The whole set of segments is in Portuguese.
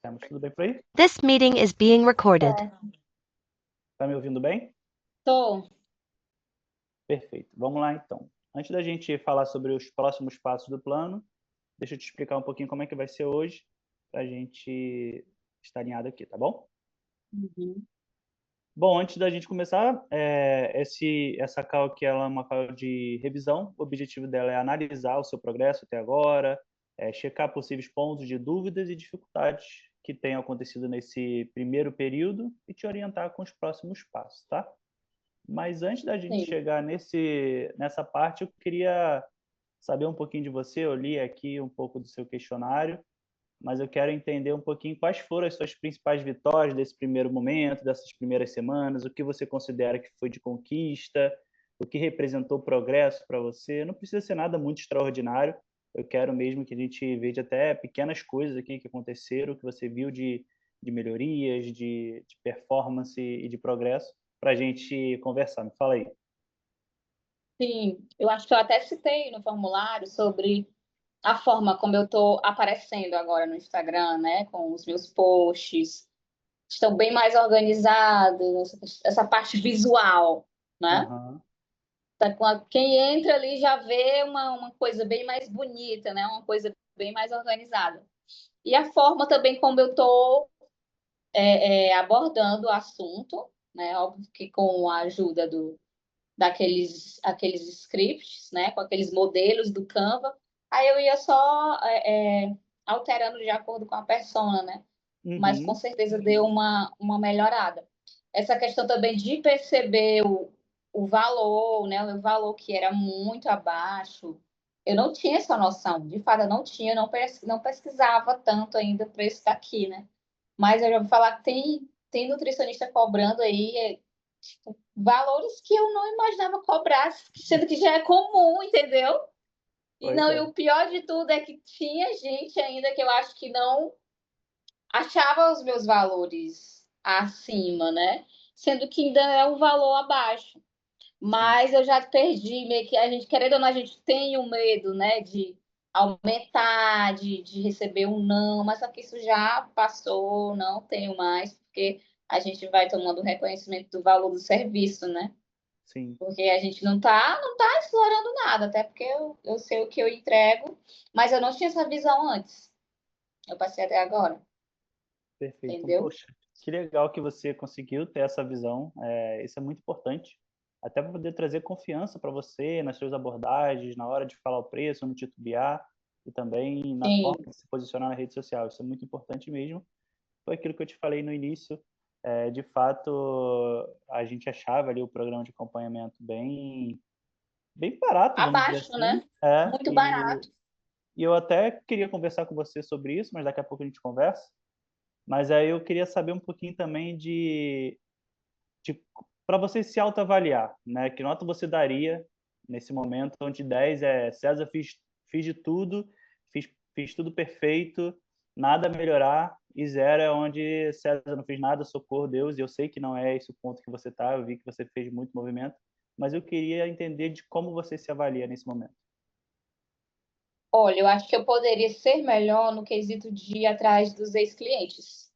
Temos tudo bem por aí? This meeting is being recorded. Tá me ouvindo bem? Tô. Perfeito. Vamos lá então. Antes da gente falar sobre os próximos passos do plano, deixa eu te explicar um pouquinho como é que vai ser hoje, para a gente estar alinhado aqui, tá bom? Uhum. Bom, antes da gente começar, essa call aqui ela é uma call de revisão. O objetivo dela é analisar o seu progresso até agora, checar possíveis pontos de dúvidas e dificuldades que tenham acontecido nesse primeiro período e te orientar com os próximos passos, tá? Mas antes da gente Sim. chegar nessa parte, eu queria saber um pouquinho de você. Eu li aqui um pouco do seu questionário, mas eu quero entender um pouquinho quais foram as suas principais vitórias desse primeiro momento, dessas primeiras semanas, o que você considera que foi de conquista, o que representou progresso para você. Não precisa ser nada muito extraordinário. Eu quero mesmo que a gente veja até pequenas coisas aqui que aconteceram, que você viu de melhorias, de performance e de progresso, para a gente conversar. Me fala aí. Sim, eu acho que eu até citei no formulário sobre a forma como eu estou aparecendo agora no Instagram, né? Com os meus posts. Estão bem mais organizados, essa parte visual, né? Aham. Quem entra ali já vê uma coisa bem mais bonita, né? Uma coisa bem mais organizada. E a forma também como eu estou abordando o assunto, né? Óbvio que com a ajuda aqueles scripts, né, com aqueles modelos do Canva, aí eu ia só alterando de acordo com a persona, né? Mas com Uhum. certeza deu uma melhorada. Essa questão também de perceber o valor, né, o valor que era muito abaixo, eu não tinha essa noção, de fato, eu não tinha, não pesquisava tanto ainda o preço daqui, né? Mas eu já vou falar que tem nutricionista cobrando aí tipo, valores que eu não imaginava cobrar, sendo que já é comum, entendeu? E Pois não, e é. o pior de tudo é que tinha gente ainda que eu acho que não achava os meus valores acima, né? Sendo que ainda é um valor abaixo. Sim. Mas eu já perdi, meio que a gente, querendo ou não, a gente tem o medo, né, de aumentar, de receber um não, mas só que isso já passou, não tenho mais, porque a gente vai tomando reconhecimento do valor do serviço, né? Sim. Porque a gente não tá explorando nada, até porque eu sei o que eu entrego, mas eu não tinha essa visão antes. Eu passei até agora, Perfeito. Então, entendeu? poxa, que legal que você conseguiu ter essa visão. Isso é muito importante, até para poder trazer confiança para você nas suas abordagens, na hora de falar o preço, não titubear, e também na forma Sim, de se posicionar na rede social. Isso é muito importante mesmo. Foi aquilo que eu te falei no início. De fato, a gente achava ali o programa de acompanhamento bem barato, vamos dizer abaixo, assim. né? Muito E barato. eu até queria conversar com você sobre isso, mas daqui a pouco a gente conversa. Mas aí eu queria saber um pouquinho também de para você se autoavaliar, né? Que nota você daria nesse momento onde 10 é César, fiz de tudo, fiz tudo perfeito, nada a melhorar, e zero é onde César não fez nada, socorro Deus, e eu sei que não é esse o ponto que você está, eu vi que você fez muito movimento, mas eu queria entender de como você se avalia nesse momento. Olha, eu acho que eu poderia ser melhor no quesito de ir atrás dos ex-clientes.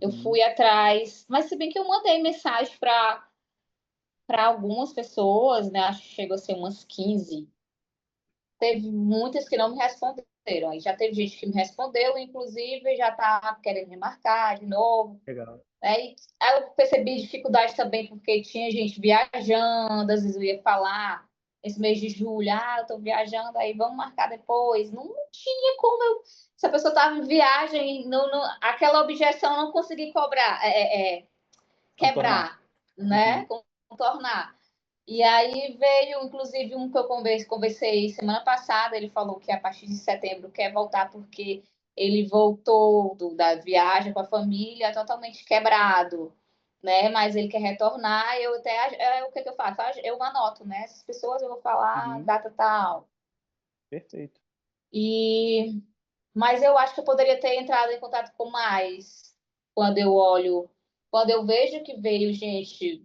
Eu Uhum, fui atrás, mas se bem que eu mandei mensagem para algumas pessoas, né? Acho que chegou a ser umas 15. Teve muitas que não me responderam. Aí já teve gente que me respondeu, inclusive já tá querendo me marcar de novo. legal. Aí eu percebi dificuldade também, porque tinha gente viajando, às vezes eu ia falar esse mês de julho, eu tô viajando, aí vamos marcar depois. Não tinha como eu. Se a pessoa estava em viagem, aquela objeção eu não consegui cobrar, Contornar. quebrar, né? Uhum, Contornar. E aí veio, inclusive, um que eu conversei semana passada, ele falou que a partir de setembro quer voltar porque ele voltou da viagem com a família totalmente quebrado, né? Mas ele quer retornar, eu até, o que que eu faço? Eu anoto, né? Essas pessoas eu vou falar uhum, data tal. perfeito. E mas eu acho que eu poderia ter entrado em contato com mais quando eu olho, quando eu vejo que veio gente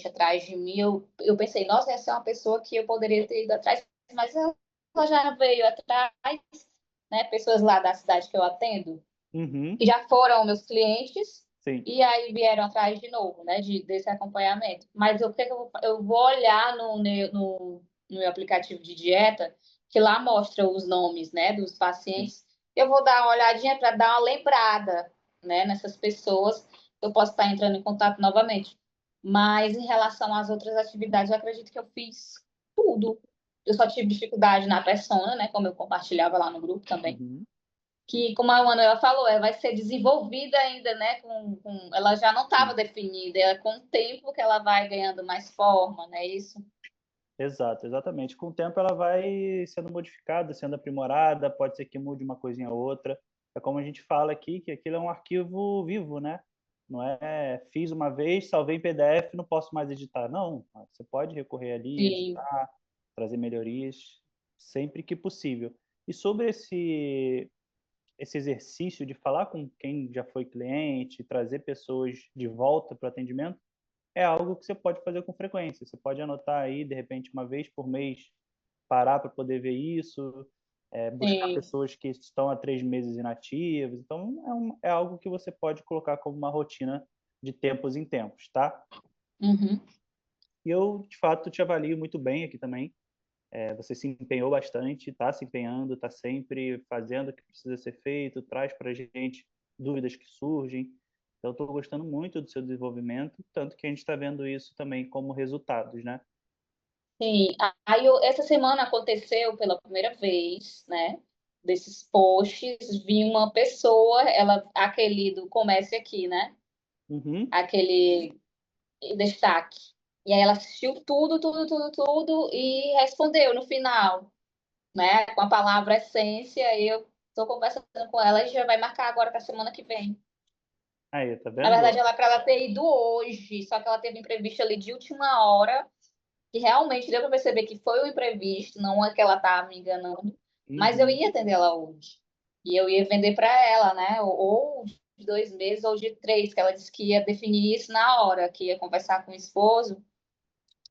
atrás de mim, eu pensei, nossa, essa é uma pessoa que eu poderia ter ido atrás, mas ela já veio atrás, né? Pessoas lá da cidade que eu atendo. Uhum. que já foram meus clientes, Sim. e aí vieram atrás de novo, né, desse acompanhamento. Mas o que que eu vou olhar no meu aplicativo de dieta, que lá mostra os nomes, né, dos Sim. pacientes. Eu vou dar uma olhadinha para dar uma lembrada, né, nessas pessoas. Eu posso estar entrando em contato novamente. Mas em relação às outras atividades, eu acredito que eu fiz tudo. Eu só tive dificuldade na persona, né, como eu compartilhava lá no grupo também, Uhum. que, como a Manuela falou, ela vai ser desenvolvida ainda, né? Ela já não estava Sim. definida, é com o tempo que ela vai ganhando mais forma, não é isso? Exato, exatamente. Com o tempo ela vai sendo modificada, sendo aprimorada, pode ser que mude uma coisinha ou outra. É como a gente fala aqui, que aquilo é um arquivo vivo, né? Não é fiz uma vez, salvei em PDF, não posso mais editar. Não, você pode recorrer ali, Sim, editar, trazer melhorias, sempre que possível. E sobre esse exercício de falar com quem já foi cliente, trazer pessoas de volta para o atendimento, é algo que você pode fazer com frequência. Você pode anotar aí, de repente, uma vez por mês, parar para poder ver isso, buscar sim. pessoas que estão há 3 meses inativas. Então, é algo que você pode colocar como uma rotina de tempos em tempos, tá? Uhum. E eu, de fato, te avalio muito bem aqui também. Você se empenhou bastante, está se empenhando, está sempre fazendo o que precisa ser feito, traz para a gente dúvidas que surgem. Então, estou gostando muito do seu desenvolvimento, tanto que a gente está vendo isso também como resultados, né? Sim. Aí, essa semana aconteceu pela primeira vez, né? Desses posts, vi uma pessoa, aquele do comércio aqui, né? Uhum. Aquele destaque. E aí ela assistiu tudo, tudo, tudo, tudo e respondeu no final, né? Com a palavra essência. Eu estou conversando com ela e já vai marcar agora para a semana que vem. Aí, tá Na verdade, vendo? ela para ela ter ido hoje, só que ela teve imprevisto ali de última hora, que realmente deu para perceber que foi um imprevisto, não é que ela estava me enganando, mas eu Uhum. ia atender ela hoje. E eu ia vender para ela, né? Ou de 2 meses ou de 3, que ela disse que ia definir isso na hora, que ia conversar com o esposo.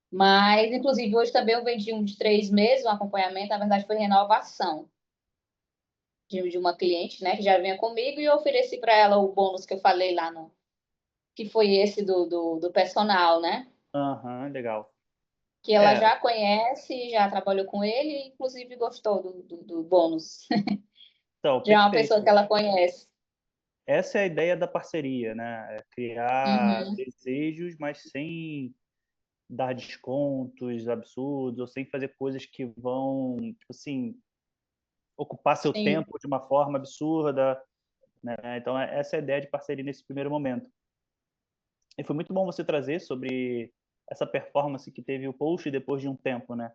Mas, inclusive, hoje também eu vendi um de 3 meses, um acompanhamento, na verdade foi renovação de uma cliente, né, que já vinha comigo, e eu ofereci para ela o bônus que eu falei lá no, que foi esse do personal, né? Aham, legal. Que ela É, já conhece, já trabalhou com ele, e inclusive gostou do bônus. então, Já é uma pessoa que perfeito. ela conhece. Essa é a ideia da parceria, né? É criar Uhum. desejos, mas sem dar descontos absurdos, ou sem fazer coisas que vão, tipo assim, ocupar seu Sim, tempo de uma forma absurda, né? Então, essa é a ideia de parceria nesse primeiro momento. E foi muito bom você trazer sobre essa performance que teve o post depois de um tempo, né?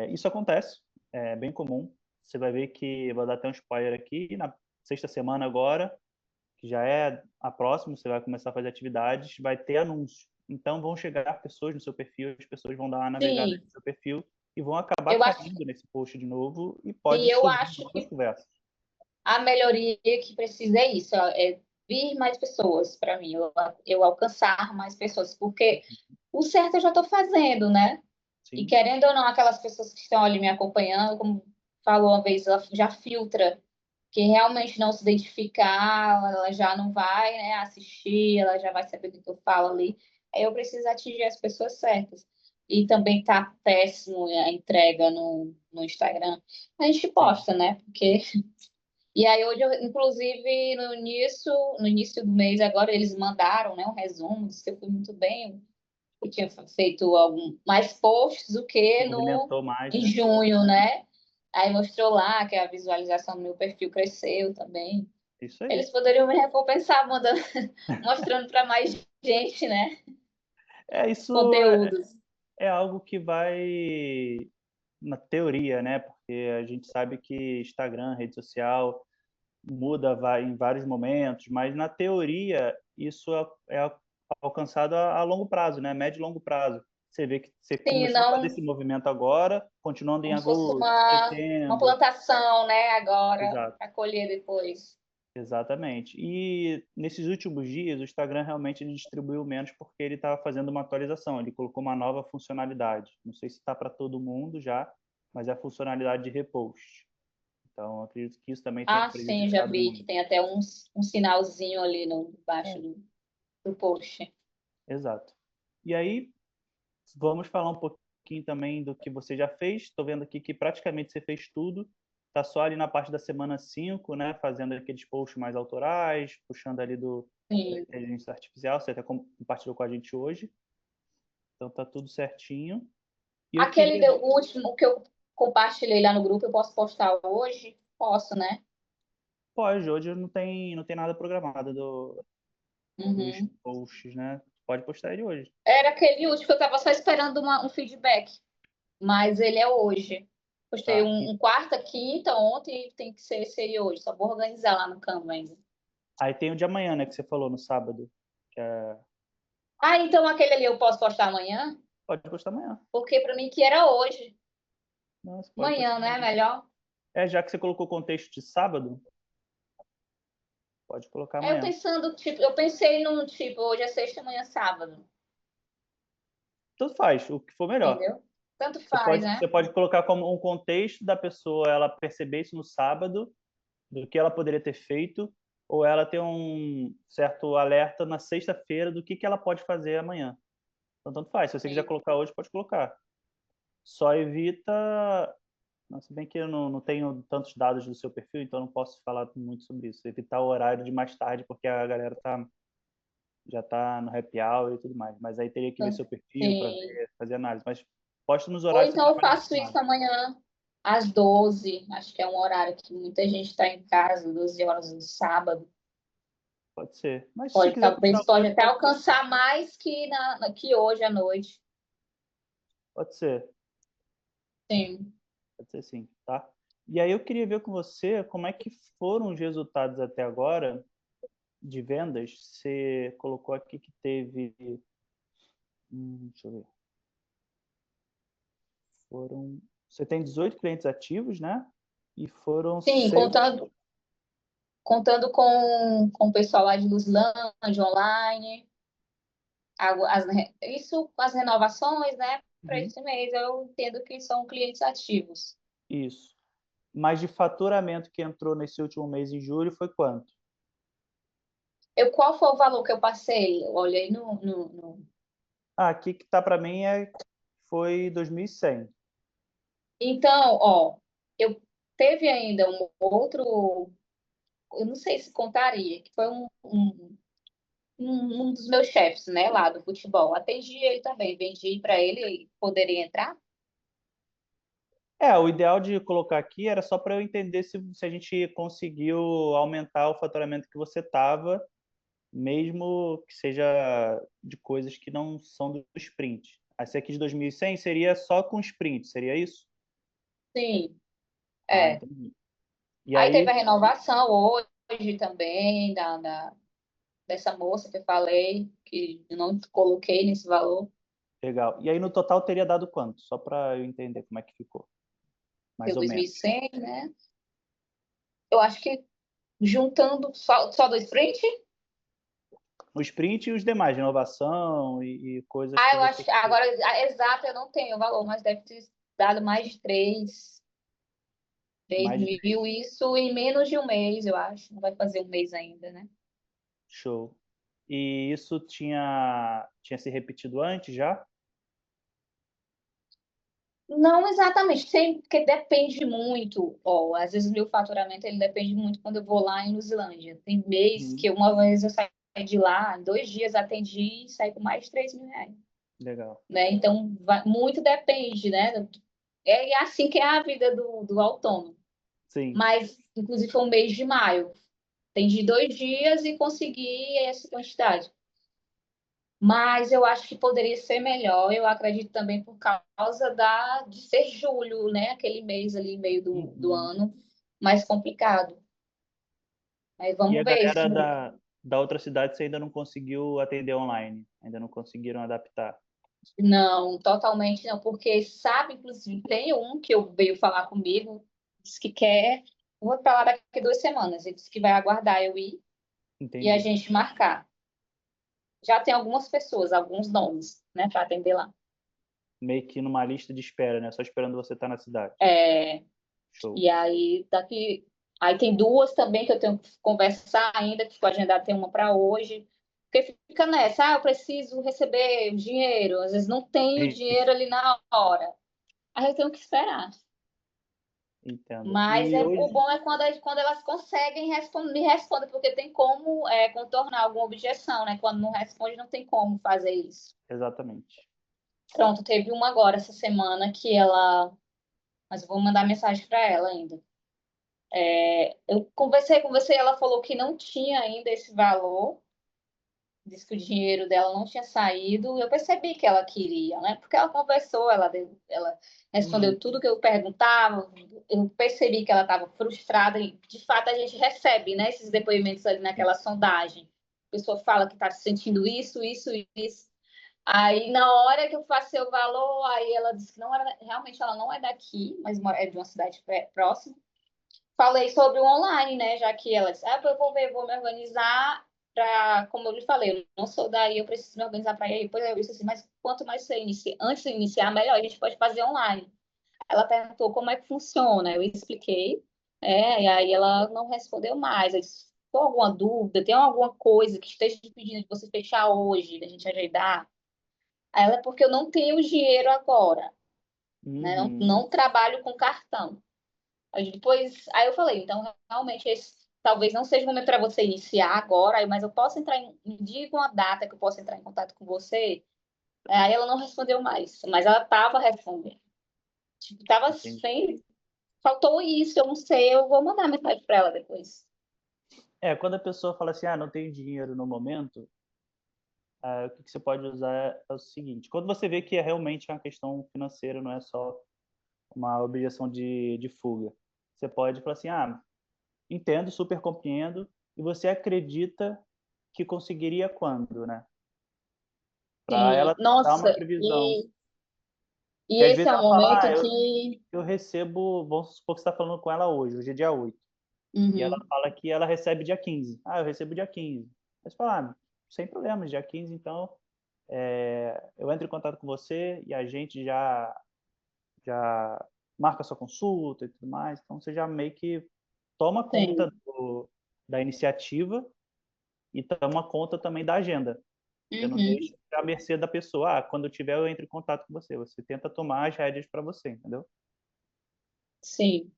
Isso acontece, é bem comum. Você vai ver que, vou dar até um spoiler aqui, na sexta semana agora, que já é a próxima, você vai começar a fazer atividades, vai ter anúncio. Então, vão chegar pessoas no seu perfil, as pessoas vão dar uma navegada sim. no seu perfil e vão acabar Eu acho, caindo nesse post de novo e sim, pode eu surgir acho novas que conversas. a melhoria que precisa é isso, é vir mais pessoas para mim, eu alcançar mais pessoas, porque o certo eu já estou fazendo, né? E Sim, querendo ou não, aquelas pessoas que estão ali me acompanhando, como falou uma vez, ela já filtra, que realmente não se identificar, ela já não vai, né, assistir, ela já vai saber do que eu falo ali. Aí eu preciso atingir as pessoas certas. E também tá péssimo a entrega no Instagram. A gente sim. posta, né? Porque e aí hoje, inclusive, no início do mês agora, eles mandaram, né, um resumo, disse que eu fui muito bem, eu tinha feito mais posts do que Movimentou mais, em né? junho, né? Aí mostrou lá que a visualização do meu perfil cresceu também. Isso aí. Eles poderiam me recompensar mandando, mostrando para mais gente, né? Isso Conteúdos. é algo que vai na teoria, né? Porque a gente sabe que Instagram, rede social, muda em vários momentos, mas na teoria isso é alcançado a longo prazo, né? Médio e longo prazo. Você vê que você Sim, começou a fazer não esse movimento agora, continuando em como se fosse agosto, uma setembro. plantação, né? Agora, Exato, para colher depois. exatamente. E nesses últimos dias, o Instagram realmente ele distribuiu menos porque ele estava fazendo uma atualização, ele colocou uma nova funcionalidade. Não sei se está para todo mundo já, mas é a funcionalidade de repost. Então, acredito que isso também tenha Ah, sim, já prejudicado vi que muito. tem até um sinalzinho ali no baixo É, do post. exato. E aí, vamos falar um pouquinho também do que você já fez. Estou vendo aqui que praticamente você fez tudo. Está só ali na parte da semana 5, né? Fazendo aqueles posts mais autorais, puxando ali da Sim. inteligência artificial. Você até compartilhou com a gente hoje. Então, tá tudo certinho. E eu queria... O último que eu compartilhei lá no grupo, eu posso postar hoje? Posso, né? Pode, hoje não tem nada programado dos Uhum. posts, né? Pode postar ele hoje. Era aquele último que eu estava só esperando um feedback, mas ele é hoje. Postei Tá. um quarta, quinta, ontem, tem que ser esse aí hoje. Só vou organizar lá no Canva ainda. Aí tem o de amanhã, né? Que você falou no sábado. Que é... Ah, então aquele ali eu posso postar amanhã? Pode postar amanhã. Porque para mim que era hoje. Não, você pode Amanhã, postar né? amanhã. Melhor. É, já que você colocou o contexto de sábado, pode colocar É, eu amanhã. pensando, tipo, eu pensei num tipo, hoje é sexta, amanhã é sábado. Tudo faz, o que for melhor. Entendeu? Tanto faz, né? Você pode colocar como um contexto da pessoa ela perceber isso no sábado, do que ela poderia ter feito, ou ela ter um certo alerta na sexta-feira do que ela pode fazer amanhã. Então, tanto faz. Se você quiser Sim. colocar hoje, pode colocar. Só evita... Não, se bem que eu não tenho tantos dados do seu perfil, então não posso falar muito sobre isso. Evitar o horário de mais tarde, porque a galera já está no happy hour e tudo mais. Mas aí teria que ver seu perfil para Sim. ver, fazer análise. Mas posta nos Ou horários que você então está eu mais faço isso acostumado. amanhã às 12. Acho que é um horário que muita gente está em casa, 12 horas no sábado. Pode ser. Mas se você Pode, quiser postar talvez pode hoje, até pode postar. alcançar mais que hoje à noite. Pode ser. Sim. Pode ser sim, tá? E aí eu queria ver com você como é que foram os resultados até agora de vendas. Você colocou aqui que teve... deixa eu ver. Você tem 18 clientes ativos, né? E foram Sim, 6... contando com o pessoal lá de Luzlândia online. Isso com as renovações, né? Para Uhum, esse mês, eu entendo que são clientes ativos. isso. Mas de faturamento que entrou nesse último mês, em julho, foi quanto? Qual foi o valor que eu passei? Eu olhei no... Ah, aqui que tá para mim foi 2.100. Então, ó, eu teve ainda um outro, eu não sei se contaria, que foi um dos meus chefes, né, lá do futebol. Atendi ele também, vendi para ele, ele poderia entrar? É, o ideal de colocar aqui era só para eu entender se a gente conseguiu aumentar o faturamento que você tava, mesmo que seja de coisas que não são do sprint. Esse aqui de 2.100 seria só com sprint, seria isso? Sim, Ah, é. entendi. E Aí teve aí, a renovação hoje também dessa moça que eu falei, que eu não coloquei nesse valor, legal. E aí no total teria dado quanto? Só para eu entender como é que ficou, mais deu ou menos. 2.100, né? Eu acho que juntando só do sprint. O sprint e os demais, de inovação e coisas Ah, que eu acho você... que agora, exato, eu não tenho o valor, mas deve ter dado mais de 3 Mais de mil, 3. isso em menos de um mês, eu acho. Não vai fazer um mês ainda, né? Show. E isso tinha se repetido antes já? Não exatamente, porque depende muito. Ó, às vezes o meu faturamento ele depende muito quando eu vou lá em Luzilândia. Tem mês Uhum. que uma vez eu saí de lá, em 2 dias atendi e saí com mais de 3 mil reais, Legal. né? Então, muito depende, né? É assim que é a vida do autônomo. Sim. Mas, inclusive, foi um mês de maio. Atendi 2 dias e consegui essa quantidade. Mas eu acho que poderia ser melhor. Eu acredito também por causa de ser julho, né? Aquele mês ali, meio do Uhum. ano, mais complicado. Mas E a vamos ver galera isso. da outra cidade você ainda não conseguiu atender online? Ainda não conseguiram adaptar? Não, totalmente não, porque sabe, inclusive, tem um que veio falar comigo, disse que quer. Vou para lá daqui a 2 semanas. Ele disse que vai aguardar eu ir e a Entendi. gente marcar. Já tem algumas pessoas, alguns nomes, né, para atender lá. Meio que numa lista de espera, né? Só esperando você estar na cidade. É, Show. E aí, aí tem duas também que eu tenho que conversar ainda, que ficou agendado, tem uma para hoje. Porque fica nessa, eu preciso receber dinheiro, às vezes não tenho Sim, dinheiro ali na hora. Aí eu tenho que esperar. entendo. Mas E o hoje, bom é quando elas conseguem me responder, porque tem como contornar alguma objeção, né? Quando não responde, não tem como fazer isso. exatamente. Pronto, teve uma agora essa semana que ela. Mas eu vou mandar mensagem para ela ainda. Eu conversei, ela falou que não tinha ainda esse valor, disse que o dinheiro dela não tinha saído. Eu percebi que ela queria, né? Porque ela conversou, ela Uhum. respondeu tudo que eu perguntava. Eu percebi que ela estava frustrada e, de fato, a gente recebe, né, esses depoimentos ali naquela sondagem. A pessoa fala que está sentindo isso, isso, isso. Aí, na hora que eu passei o valor, aí ela disse que não era, realmente ela não é daqui, mas é de uma cidade próxima. Falei sobre o online, né? Já que ela disse, eu vou ver, vou me organizar para, como eu lhe falei, eu não sou daí, eu preciso me organizar para ir. Pois eu disse assim, mas quanto mais você inicia, antes de iniciar, melhor, a gente pode fazer online. Ela perguntou como é que funciona, eu expliquei, e aí ela não respondeu mais. Eu disse, tem alguma dúvida, tem alguma coisa que esteja impedindo de você fechar hoje, da gente agendar? Aí ela, porque eu não tenho dinheiro agora, né? Não, Uhum. não trabalho com cartão. Aí eu falei, então realmente esse talvez não seja o momento para você iniciar agora, mas eu posso entrar me diga uma data que eu posso entrar em contato com você. Aí ela não respondeu mais, mas ela estava respondendo. Tipo, tava Entendi. sem, faltou isso, eu não sei, eu vou mandar mensagem para ela depois. Quando a pessoa fala assim, não tenho dinheiro no momento, o que você pode usar é o seguinte: quando você vê que é realmente uma questão financeira, não é só uma objeção de fuga, você pode falar assim, entendo, super compreendo, e você acredita que conseguiria quando, né? Para Sim, ela dar uma nossa, previsão. e Que às esse vezes é um ela fala, momento que eu recebo, vamos supor que você está falando com ela hoje é dia 8, e ela uhum, fala que ela recebe dia 15. Eu recebo dia 15. Aí você fala, sem problemas, dia 15, então eu entro em contato com você e a gente já marca a sua consulta e tudo mais. Então você já meio que toma conta sim. da iniciativa e toma conta também da agenda. Você não Uhum, deixa à mercê da pessoa. Quando eu tiver, eu entro em contato com você. Você tenta tomar as rédeas para você, entendeu? sim.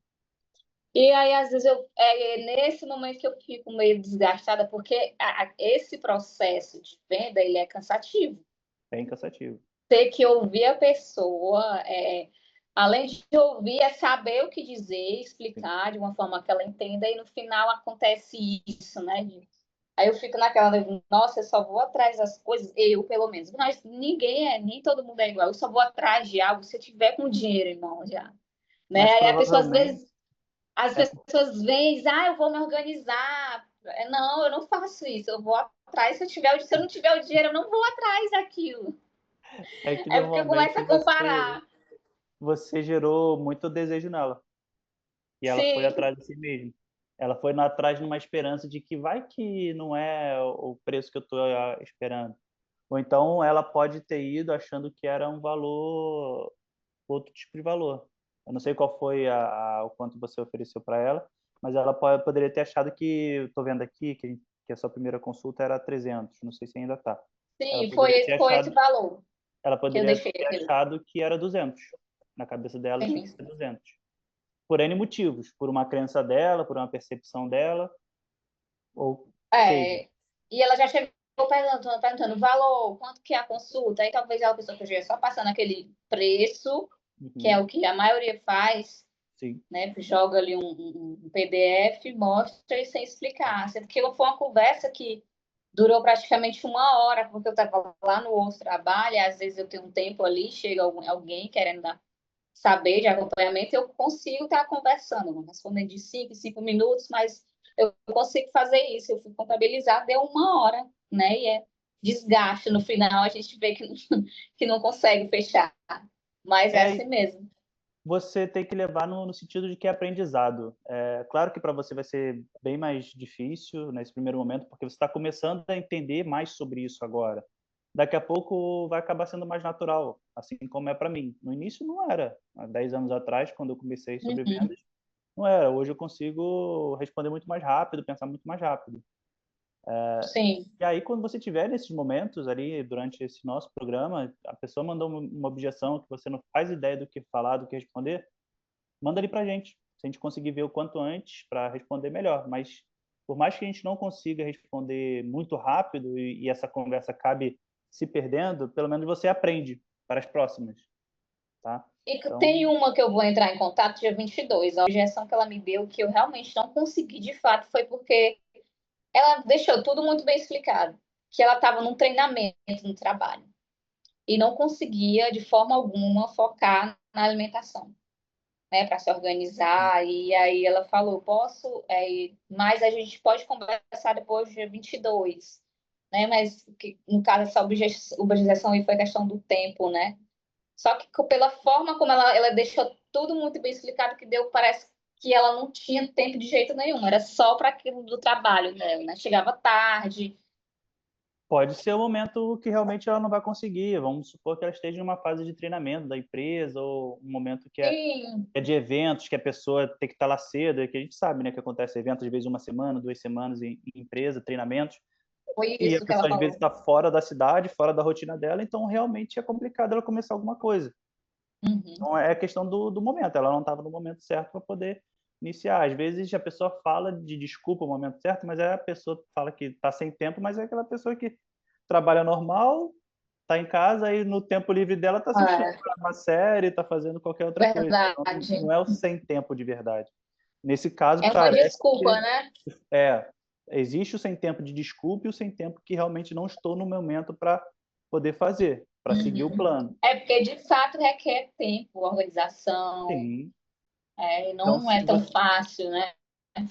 E aí, às vezes, é nesse momento que eu fico meio desgastada, porque esse processo de venda, ele é cansativo. Bem cansativo. Ter que ouvir a pessoa, além de ouvir, é saber o que dizer, Sim. explicar de uma forma que ela entenda, e no final acontece isso, né? Aí eu fico naquela, nossa, eu só vou atrás das coisas, eu pelo menos. Mas nem todo mundo é igual. Eu só vou atrás de algo se eu tiver com dinheiro em mão já. Né? Mas Aí a pessoa, provavelmente as é pessoas vêm e dizem, eu vou me organizar. Não, eu não faço isso, eu vou atrás. Se eu não tiver o dinheiro, eu não vou atrás daquilo. que É porque começa normalmente a comparar. você gerou muito desejo nela. E ela foi Sim, atrás de si mesma. Ela foi atrás numa esperança de que vai que não é o preço que eu estou esperando. Ou então ela pode ter ido achando que era um valor, outro tipo de valor. Eu não sei qual foi o quanto você ofereceu para ela, mas ela poderia ter achado que, estou vendo aqui, que a sua primeira consulta era 300, não sei se ainda está. Ela sim, poderia ter foi esse achado, valor ela que eu poderia deixei ter aqui. achado que era 200. Na cabeça dela tinha que Sim, ser 200. Por N motivos, por uma crença dela, por uma percepção dela, ou seja. E ela já chegou perguntando o valor, quanto que é a consulta. Aí talvez ela pensou que eu já ia só passando aquele preço, que é Uhum, o que a maioria faz, sim. né? Joga ali um PDF, mostra e sem explicar. Sendo que foi uma conversa que durou praticamente uma hora, porque eu estava lá no outro trabalho, e às vezes eu tenho um tempo ali, chega alguém querendo saber de acompanhamento, eu consigo estar conversando, respondendo de 5 em 5 minutos, mas eu consigo fazer isso. Eu fui contabilizar, deu uma hora, né? E é desgaste. No final, a gente vê que não consegue fechar. Mas é É, assim mesmo. você tem que levar no sentido de que é aprendizado. Claro que para você vai ser bem mais difícil nesse primeiro momento, porque você está começando a entender mais sobre isso agora. Daqui a pouco vai acabar sendo mais natural, assim como é para mim. No início não era. Há 10 anos atrás, quando eu comecei sobre Uhum. vendas, não era. Hoje eu consigo responder muito mais rápido, pensar muito mais rápido. Sim. E aí, quando você tiver nesses momentos ali, durante esse nosso programa, a pessoa mandou uma objeção que você não faz ideia do que falar, do que responder, manda ali pra gente. Se a gente conseguir ver o quanto antes para responder melhor. Mas, por mais que a gente não consiga responder muito rápido e essa conversa acabe se perdendo, pelo menos você aprende para as próximas, tá? E Então, tem uma que eu vou entrar em contato dia 22. A objeção que ela me deu, que eu realmente não consegui de fato, foi porque ela deixou tudo muito bem explicado. Que ela estava num treinamento no trabalho e não conseguia, de forma alguma, focar na alimentação, né, para se organizar. E aí ela falou: posso, mas a gente pode conversar depois do dia 22. Né? Mas, no caso, essa objeção aí foi questão do tempo, né? Só que pela forma como ela deixou tudo muito bem explicado, que deu, parece que ela não tinha tempo de jeito nenhum, era só para aquilo do trabalho dela, né? Chegava tarde. pode ser o momento que realmente ela não vai conseguir. Vamos supor que ela esteja em uma fase de treinamento da empresa ou um momento que Sim, é de eventos, que a pessoa tem que estar lá cedo, que a gente sabe, né, que acontece eventos às vezes uma semana, 2 semanas em empresa, treinamentos, foi e a isso que ela pessoa às vezes falou. está fora da cidade, fora da rotina dela, então realmente é complicado ela começar alguma coisa. Uhum. Então é questão do momento, ela não estava no momento certo para poder iniciar. Às vezes a pessoa fala de desculpa no momento certo, mas é a pessoa que fala que está sem tempo, mas é aquela pessoa que trabalha normal, está em casa e no tempo livre dela está assistindo É, uma série, está fazendo qualquer outra coisa. Então, verdade. não é o sem tempo de verdade. Nesse caso, É uma parece desculpa, que né? é, existe o sem tempo de desculpa e o sem tempo que realmente não estou no momento para poder fazer, para seguir o Uhum. plano. É porque de fato requer tempo, organização, Sim. e Então, não é tão fácil, né?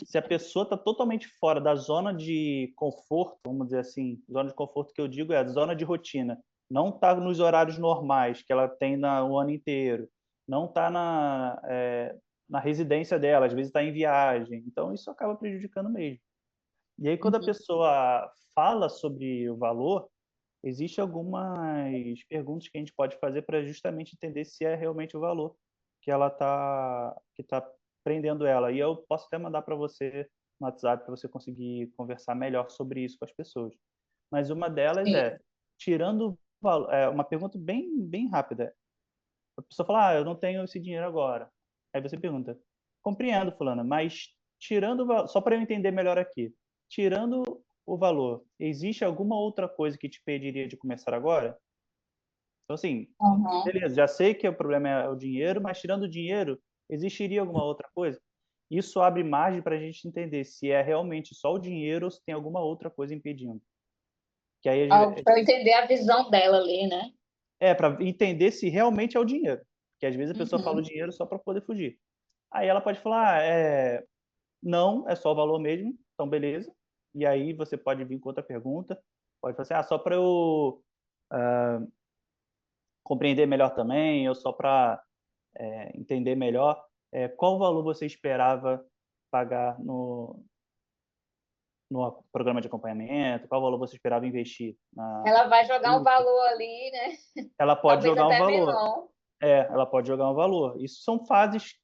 se a pessoa está totalmente fora da zona de conforto, vamos dizer assim, zona de conforto que eu digo é a zona de rotina, não está nos horários normais que ela tem o ano inteiro, não está na residência dela, às vezes está em viagem, então isso acaba prejudicando mesmo. E aí, quando a Uhum. pessoa fala sobre o valor, existem algumas perguntas que a gente pode fazer para justamente entender se é realmente o valor que tá prendendo ela. E eu posso até mandar para você no WhatsApp para você conseguir conversar melhor sobre isso com as pessoas. Mas uma delas Sim. é, tirando uma pergunta bem rápida. A pessoa fala, eu não tenho esse dinheiro agora. Aí você pergunta, compreendo, fulana, mas só para eu entender melhor aqui, tirando o valor, existe alguma outra coisa que te impediria de começar agora? Então, assim, Uhum. beleza, já sei que o problema é o dinheiro, mas tirando o dinheiro, existiria alguma outra coisa? Isso abre margem para a gente entender se é realmente só o dinheiro ou se tem alguma outra coisa impedindo. Que aí Para eu entender a visão dela ali, né? para entender se realmente é o dinheiro. Porque às vezes a pessoa fala o Uhum. dinheiro só para poder fugir. Aí ela pode falar, não, é só o valor mesmo, então beleza. E aí você pode vir com outra pergunta, pode falar assim, só para eu compreender melhor também, ou só para entender melhor, qual valor você esperava pagar no programa de acompanhamento, qual valor você esperava investir Ela vai no jogar um curso. valor ali, né? Ela pode Talvez jogar um até valor. menor. Ela pode jogar um valor. Isso são fases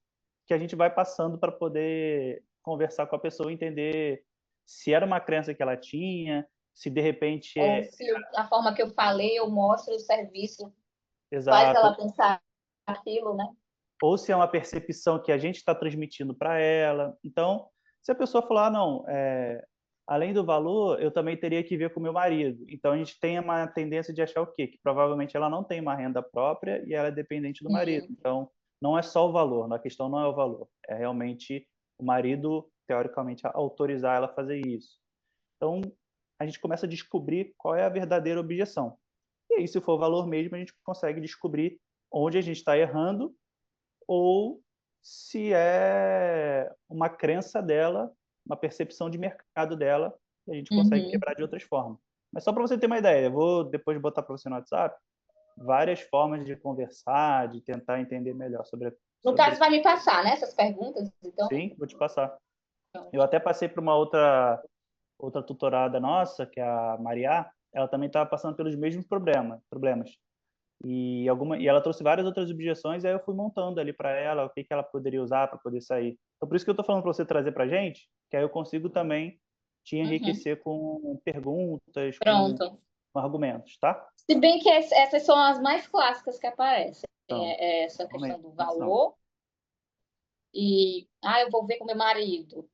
que a gente vai passando para poder conversar com a pessoa e entender se era uma crença que ela tinha, se de repente Ou se a forma que eu falei, eu mostro o serviço, faz ela exato, pensar aquilo, né? ou se é uma percepção que a gente está transmitindo para ela. Então, se a pessoa falar, não, além do valor, eu também teria que ver com o meu marido. Então, a gente tem uma tendência de achar o quê? Que provavelmente ela não tem uma renda própria e ela é dependente do marido. Hum. Então, não é só o valor, a questão não é o valor, é realmente o marido, teoricamente, autorizar ela a fazer isso. Então, a gente começa a descobrir qual é a verdadeira objeção. E aí, se for o valor mesmo, a gente consegue descobrir onde a gente está errando ou se é uma crença dela, uma percepção de mercado dela, que a gente consegue Uhum. quebrar de outras formas. Mas só para você ter uma ideia, eu vou depois botar para você no WhatsApp várias formas de conversar, de tentar entender melhor No caso, sobre. vai me passar, né, essas perguntas, então. Sim, vou te passar. Eu até passei para uma outra tutorada nossa, que é a Maria, ela também estava passando pelos mesmos problemas. E ela trouxe várias outras objeções, aí eu fui montando ali para ela o que que ela poderia usar para poder sair. Então, por isso que eu estou falando para você trazer para a gente, que aí eu consigo também te Uhum. enriquecer com perguntas, Pronto. com argumentos, tá? Se bem que essas são as mais clássicas que aparecem. Então, Essa questão realmente do são. valor e, eu vou ver com meu marido.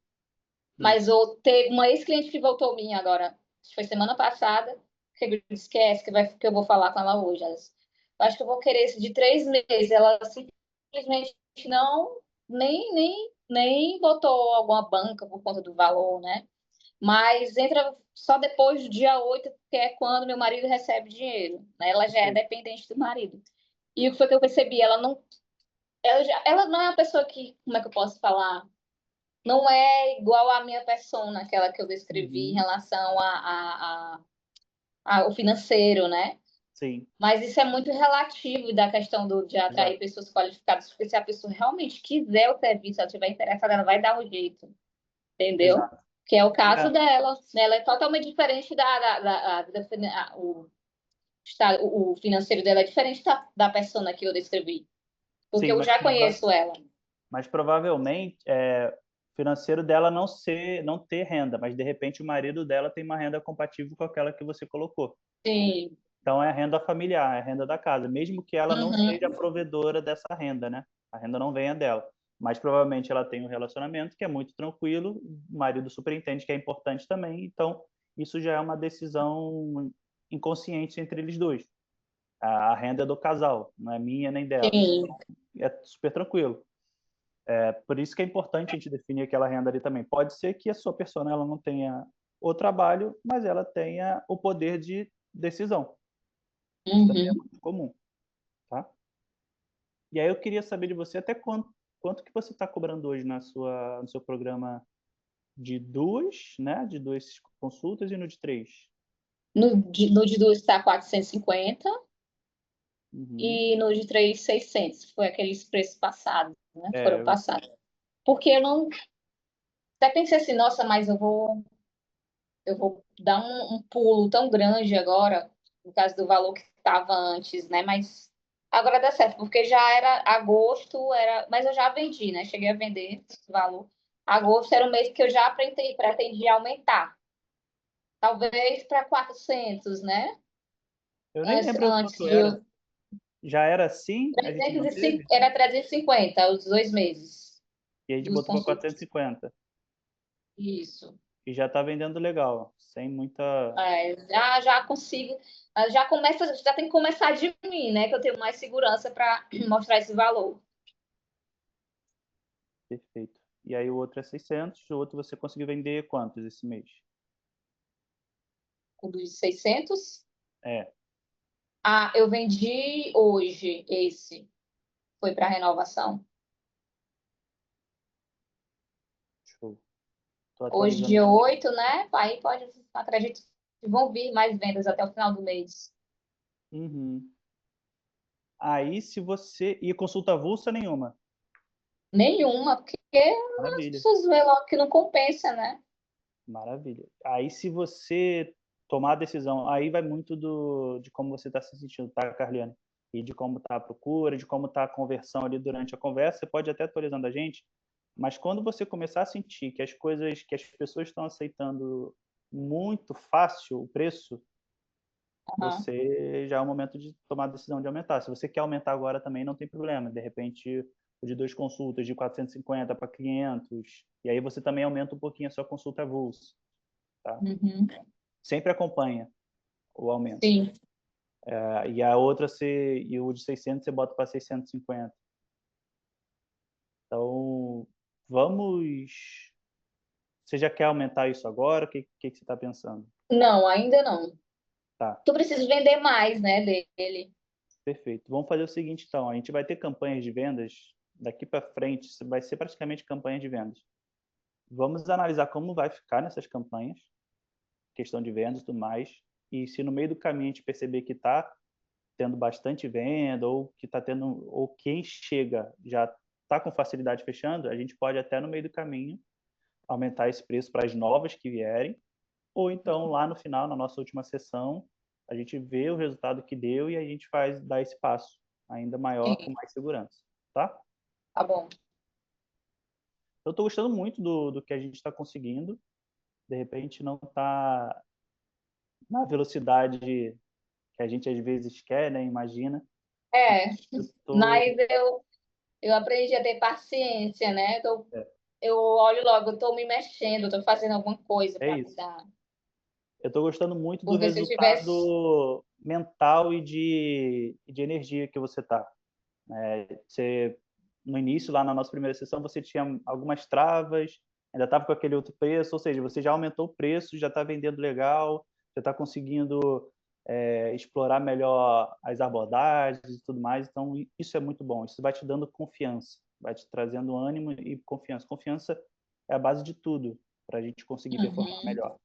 Mas Isso. teve uma ex-cliente que voltou minha agora, acho que foi semana passada, que eu esquece que eu vou falar com ela hoje. Eu acho que eu vou querer esse de 3 meses. Ela simplesmente não, nem botou alguma banca por conta do valor, né? Mas entra só depois do dia 8, que é quando meu marido recebe dinheiro, né? Ela já é Perfeito. dependente do marido. E o que foi que eu percebi? Ela não é uma pessoa que, como é que eu posso falar? Não é igual à minha persona, aquela que eu descrevi em Uhum. relação ao financeiro, né? Sim, Mas isso é muito relativo da questão de atrair exato. pessoas qualificadas, porque se a pessoa realmente quiser o serviço, ela estiver interessada, ela vai dar um jeito, entendeu? Exato. Que é o caso É, dela, né? Ela é totalmente diferente o financeiro dela é diferente da persona que eu descrevi, porque sim, eu já conheço ela. mas provavelmente o financeiro dela não ter renda, mas de repente o marido dela tem uma renda compatível com aquela que você colocou. Sim. Então é a renda familiar, é a renda da casa, mesmo que ela não seja a Uhum. provedora dessa renda, né? A renda não venha dela. Mas provavelmente ela tem um relacionamento que é muito tranquilo, o marido superentende que é importante também, então isso já é uma decisão inconsciente entre eles dois. A renda é do casal, não é minha nem dela. Sim. É super tranquilo. Por isso que é importante a gente definir aquela renda ali também. Pode ser que a sua persona ela não tenha o trabalho, mas ela tenha o poder de decisão. Isso também é Uhum. muito comum, tá? E aí eu queria saber de você até quanto que você está cobrando hoje no seu programa de duas, né? De duas consultas e no de três. No de duas está 450 Uhum. e no de três, 600. Foi aqueles preços passados, né? É, Foram passados. Porque eu não. Até pensei assim, nossa, mas eu vou dar um pulo tão grande agora, no caso do valor que estava antes, né? Mas agora dá certo, porque já era agosto, mas eu já vendi, né? Cheguei a vender esse valor. Agosto era o mês que eu já pretendia aumentar. Talvez para 400, né? eu nem Antes, lembro antes quanto de era. Já era assim, a gente 305, manteve, era 350 os 2 meses e a gente dos botou para consultas. 450. Isso. E já está vendendo legal, sem muita. Já consigo. Já tem que começar de mim, né? Que eu tenho mais segurança para mostrar esse valor. Perfeito. E aí o outro é 600, o outro você conseguiu vender quantos esse mês? O dos 600. É, Eu vendi hoje esse. Foi para renovação. show. Estou Hoje, atualizando dia aqui. 8, né? Aí acredito que vão vir mais vendas até o final do mês. Uhum. Aí se você. E consulta avulsa nenhuma. Nenhuma, porque as Maravilha, pessoas veem logo que não compensa, né? maravilha. Aí se você tomar a decisão, aí vai muito de como você está se sentindo, tá, Carliane? E de como está a procura, de como está a conversão ali durante a conversa. Você pode até atualizando a gente, mas quando você começar a sentir que que as pessoas estão aceitando muito fácil o preço, Uhum. você já é o momento de tomar a decisão de aumentar. Se você quer aumentar agora também, não tem problema. De repente, o de duas consultas, de 450 para 500, e aí você também aumenta um pouquinho a sua consulta avulsa, tá? Uhum. Sempre acompanha o aumento. Sim. E a outra, e o de 600 você bota para 650. Então, vamos... Você já quer aumentar isso agora? O que você está pensando? Não, ainda não. Tá, Tu precisa vender mais, né, dele. perfeito. Vamos fazer o seguinte, então. A gente vai ter campanhas de vendas daqui para frente, vai ser praticamente campanha de vendas. Vamos analisar como vai ficar nessas campanhas, questão de vendas e tudo mais. E se no meio do caminho a gente perceber que está tendo bastante venda ou que está tendo ou quem chega já está com facilidade fechando, a gente pode até no meio do caminho aumentar esse preço para as novas que vierem, ou então lá no final, na nossa última sessão, a gente vê o resultado que deu e a gente dá esse passo ainda maior, com Sim, mais segurança, tá? tá bom. Eu estou gostando muito do que a gente está conseguindo. De repente não está na velocidade que a gente às vezes quer, né? Imagina. É, Eu tô, mas eu aprendi a ter paciência, né? é, Eu olho logo, eu estou me mexendo, estou fazendo alguma coisa é para isso. mudar. Eu estou gostando muito do Porque se eu tivesse. resultado mental e de energia que você está. Você, no início, lá na nossa primeira sessão, você tinha algumas travas, ainda estava com aquele outro preço, ou seja, você já aumentou o preço, já está vendendo legal, já está conseguindo explorar melhor as abordagens e tudo mais. Então, isso é muito bom. Isso vai te dando confiança, vai te trazendo ânimo e confiança. Confiança é a base de tudo para a gente conseguir performar Uhum, melhor.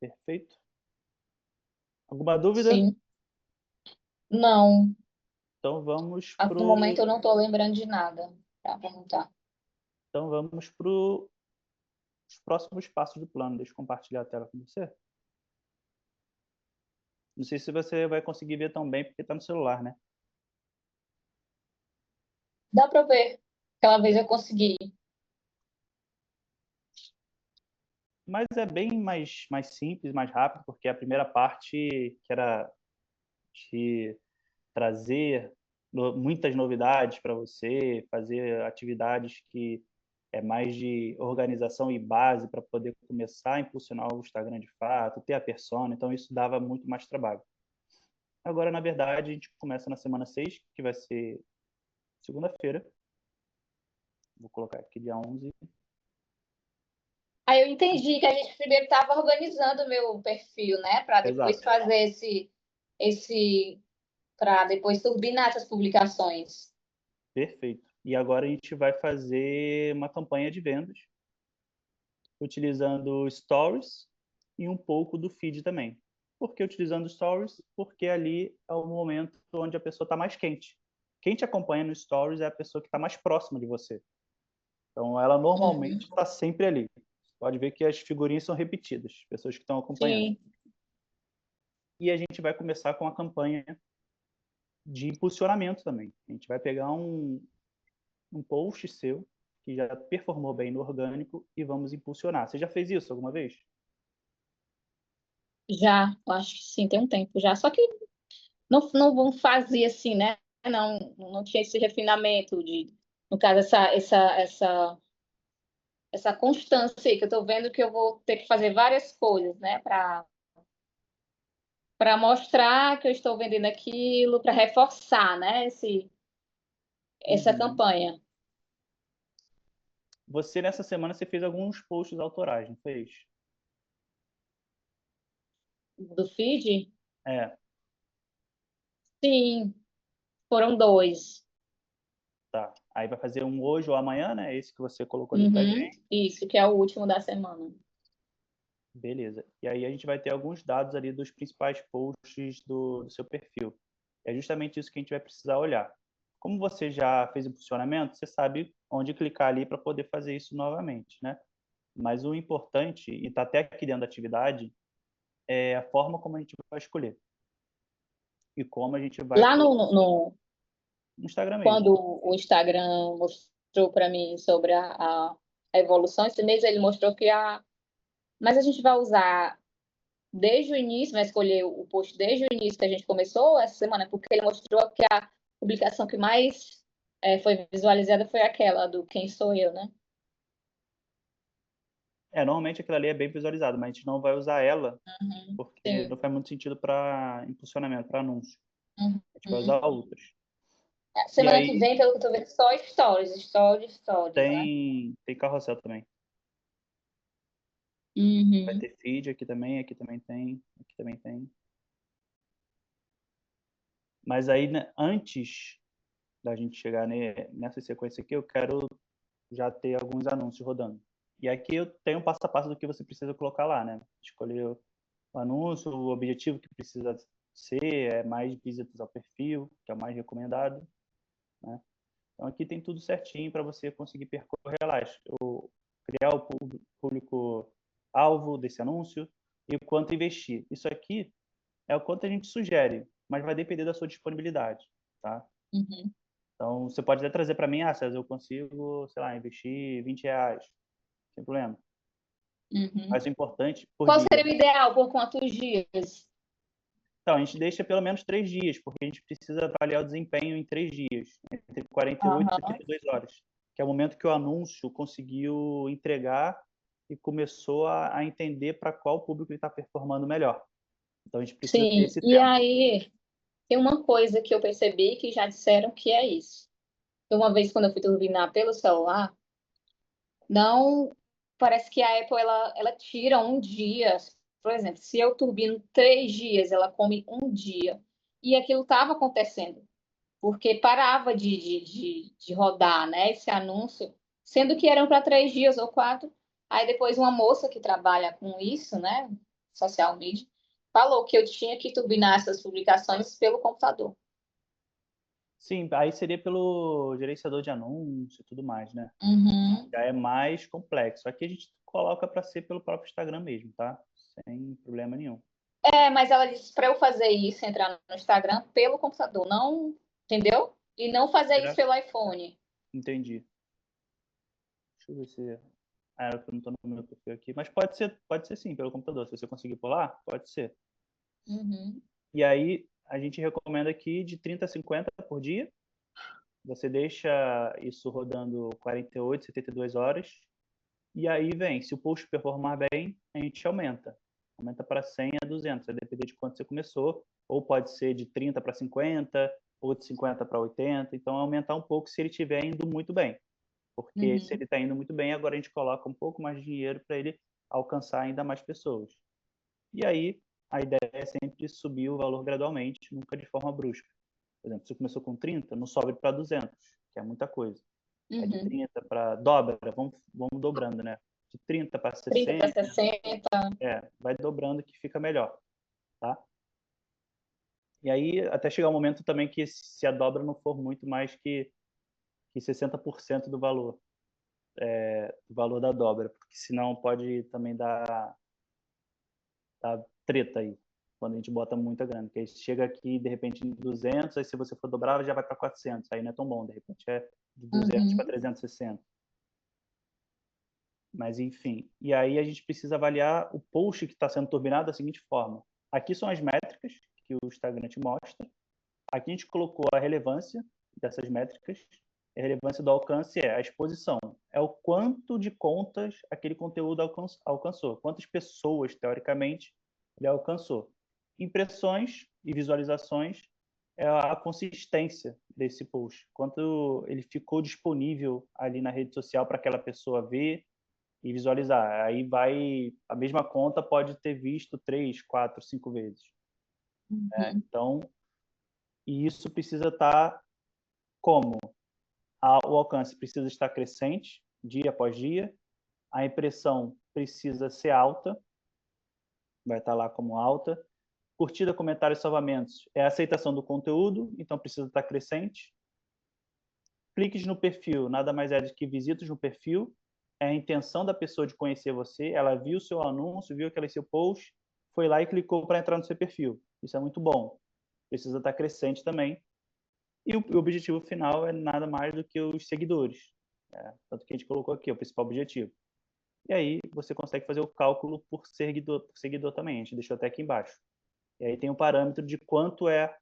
Perfeito? Alguma dúvida? sim. Não, Então vamos no momento pro eu não estou lembrando de nada para perguntar. então vamos pro os próximos passos do plano. Deixa eu compartilhar a tela com você. Não sei se você vai conseguir ver tão bem porque está no celular, né? Dá para ver. Aquela vez eu consegui. Mas é bem mais simples, mais rápido, porque a primeira parte, que era de trazer muitas novidades para você, fazer atividades que é mais de organização e base para poder começar a impulsionar o Instagram de fato, ter a persona, então isso dava muito mais trabalho. Agora, na verdade, a gente começa na semana 6, que vai ser segunda-feira. Vou colocar aqui dia 11. Aí eu entendi que a gente primeiro estava organizando o meu perfil, né? Para depois Exato, fazer para depois turbinar essas publicações. perfeito. E agora a gente vai fazer uma campanha de vendas, utilizando stories e um pouco do feed também. Por que utilizando stories? Porque ali é o momento onde a pessoa está mais quente. Quem te acompanha no stories é a pessoa que está mais próxima de você. Então, ela normalmente Uhum. está sempre ali. Você pode ver que as figurinhas são repetidas, pessoas que estão acompanhando. Sim, E a gente vai começar com a campanha de impulsionamento também. A gente vai pegar um post seu que já performou bem no orgânico e vamos impulsionar. Você já fez isso alguma vez? já. Eu acho que sim, tem um tempo já. Só que não fazia assim, né? Não tinha esse refinamento de, no caso, essa constância aí, que eu estou vendo que eu vou ter que fazer várias coisas, né? Para mostrar que eu estou vendendo aquilo, para reforçar, né? Essa Uhum. campanha Você, nessa semana, você fez alguns posts autorais, não fez? do feed. É, Sim, foram dois. tá. Aí vai fazer um hoje ou amanhã, né? Esse que você colocou ali pra Uhum, gente. isso, que é o último da semana. Beleza. E aí a gente vai ter alguns dados ali dos principais posts do seu perfil. É justamente isso que a gente vai precisar olhar. Como você já fez o posicionamento, você sabe onde clicar ali para poder fazer isso novamente, né? Mas o importante, e está até aqui dentro da atividade, é a forma como a gente vai escolher e como a gente vai Lá colocar no Instagram mesmo. quando o Instagram mostrou para mim sobre a evolução, esse mês ele mostrou mas a gente vai usar desde o início, vai escolher o post desde o início que a gente começou essa semana, porque ele mostrou que a publicação que mais foi visualizada foi aquela do Quem Sou Eu, né? Normalmente aquilo ali é bem visualizado, mas a gente não vai usar ela Uhum, porque sim. não faz muito sentido para impulsionamento, para anúncio. A gente vai usar Uhum. outras. E Semana que aí vem, pelo que eu tô vendo, só stories, né? tem carrossel também. Vai Uhum. ter feed aqui também tem, aqui também tem. Mas aí, né, antes da gente chegar nessa sequência aqui, eu quero já ter alguns anúncios rodando. E aqui eu tenho um passo a passo do que você precisa colocar lá, né? Escolher o anúncio, o objetivo que precisa ser, é mais visitas ao perfil, que é o mais recomendado, né? Então aqui tem tudo certinho para você conseguir percorrer lá, criar o público-alvo desse anúncio, e o quanto investir. Isso aqui é o quanto a gente sugere, mas vai depender da sua disponibilidade, tá? Uhum. Então, você pode até trazer para mim, César, eu consigo, sei lá, investir R$ 20, sem problema. Uhum. Mas o importante por Qual dia. seria o ideal? Por quantos dias? Então, a gente deixa pelo menos 3 dias, porque a gente precisa avaliar o desempenho em 3 dias, entre 48 e Aham. 72 horas, que é o momento que o anúncio conseguiu entregar e começou a entender para qual público ele está performando melhor. Então, a gente precisa ter Sim, esse e tempo. aí tem uma coisa que eu percebi que já disseram que é isso. Uma vez, quando eu fui turbinar pelo celular, não parece que a Apple ela tira um dia. Por exemplo, se eu turbino 3 dias, ela come um dia. E aquilo estava acontecendo, porque parava de rodar, né, esse anúncio, sendo que eram para 3 dias ou 4. Aí depois uma moça que trabalha com isso, né, social media, falou que eu tinha que turbinar essas publicações pelo computador. Sim, aí seria pelo gerenciador de anúncio e tudo mais, né? Uhum. Já é mais complexo. Aqui a gente coloca para ser pelo próprio Instagram mesmo, tá? Sem problema nenhum. É, mas ela disse para eu fazer isso, entrar no Instagram pelo computador, não, entendeu? E não fazer isso Será? pelo iPhone. Entendi. Deixa eu ver se. Ah, eu não estou no meu perfil aqui. Mas pode ser sim, pelo computador. Se você conseguir por lá, pode ser. Uhum. E aí, a gente recomenda aqui de 30 a 50 por dia. Você deixa isso rodando 48, 72 horas. E aí vem, se o post performar bem, a gente aumenta. Aumenta para 100 a 200, vai depender de quanto você começou. Ou pode ser de 30 para 50, ou de 50 para 80. Então, aumentar um pouco se ele estiver indo muito bem. Porque se Uhum. ele está indo muito bem, agora a gente coloca um pouco mais de dinheiro para ele alcançar ainda mais pessoas. E aí, a ideia é sempre subir o valor gradualmente, nunca de forma brusca. Por exemplo, se começou com 30, não sobe para 200, que é muita coisa. É de Uhum. 30 para dobra, vamos dobrando, né? De 30 para 30 para 60, 60. vai dobrando que fica melhor, tá? E aí, até chegar o momento também que se a dobra não for muito mais que 60% do valor da dobra, porque senão pode também dar treta aí, quando a gente bota muita grana, porque aí chega aqui de repente em 200, aí se você for dobrar já vai para 400, aí não é tão bom, de repente é de 200 para Uhum. 360. Mas enfim, e aí a gente precisa avaliar o post que está sendo turbinado da seguinte forma. Aqui são as métricas que o Instagram te mostra. Aqui a gente colocou a relevância dessas métricas. A relevância do alcance é a exposição. É o quanto de contas aquele conteúdo alcançou. Quantas pessoas, teoricamente, ele alcançou. Impressões e visualizações é a consistência desse post. Quanto ele ficou disponível ali na rede social para aquela pessoa ver e visualizar. Aí vai, a mesma conta pode ter visto 3, 4, 5 vezes. Né? Uhum. Então, e isso precisa estar como? O alcance precisa estar crescente, dia após dia. A impressão precisa ser alta, vai estar lá como alta. Curtida, comentários e salvamentos é a aceitação do conteúdo, então precisa estar crescente. Cliques no perfil, nada mais é do que visitas no perfil, é a intenção da pessoa de conhecer você, ela viu o seu anúncio, viu aquele seu post, foi lá e clicou para entrar no seu perfil. Isso é muito bom. Precisa estar crescente também. E o objetivo final é nada mais do que os seguidores. Tanto que a gente colocou aqui, o principal objetivo. E aí você consegue fazer o cálculo por seguidor também. A gente deixou até aqui embaixo. E aí tem o parâmetro de quanto é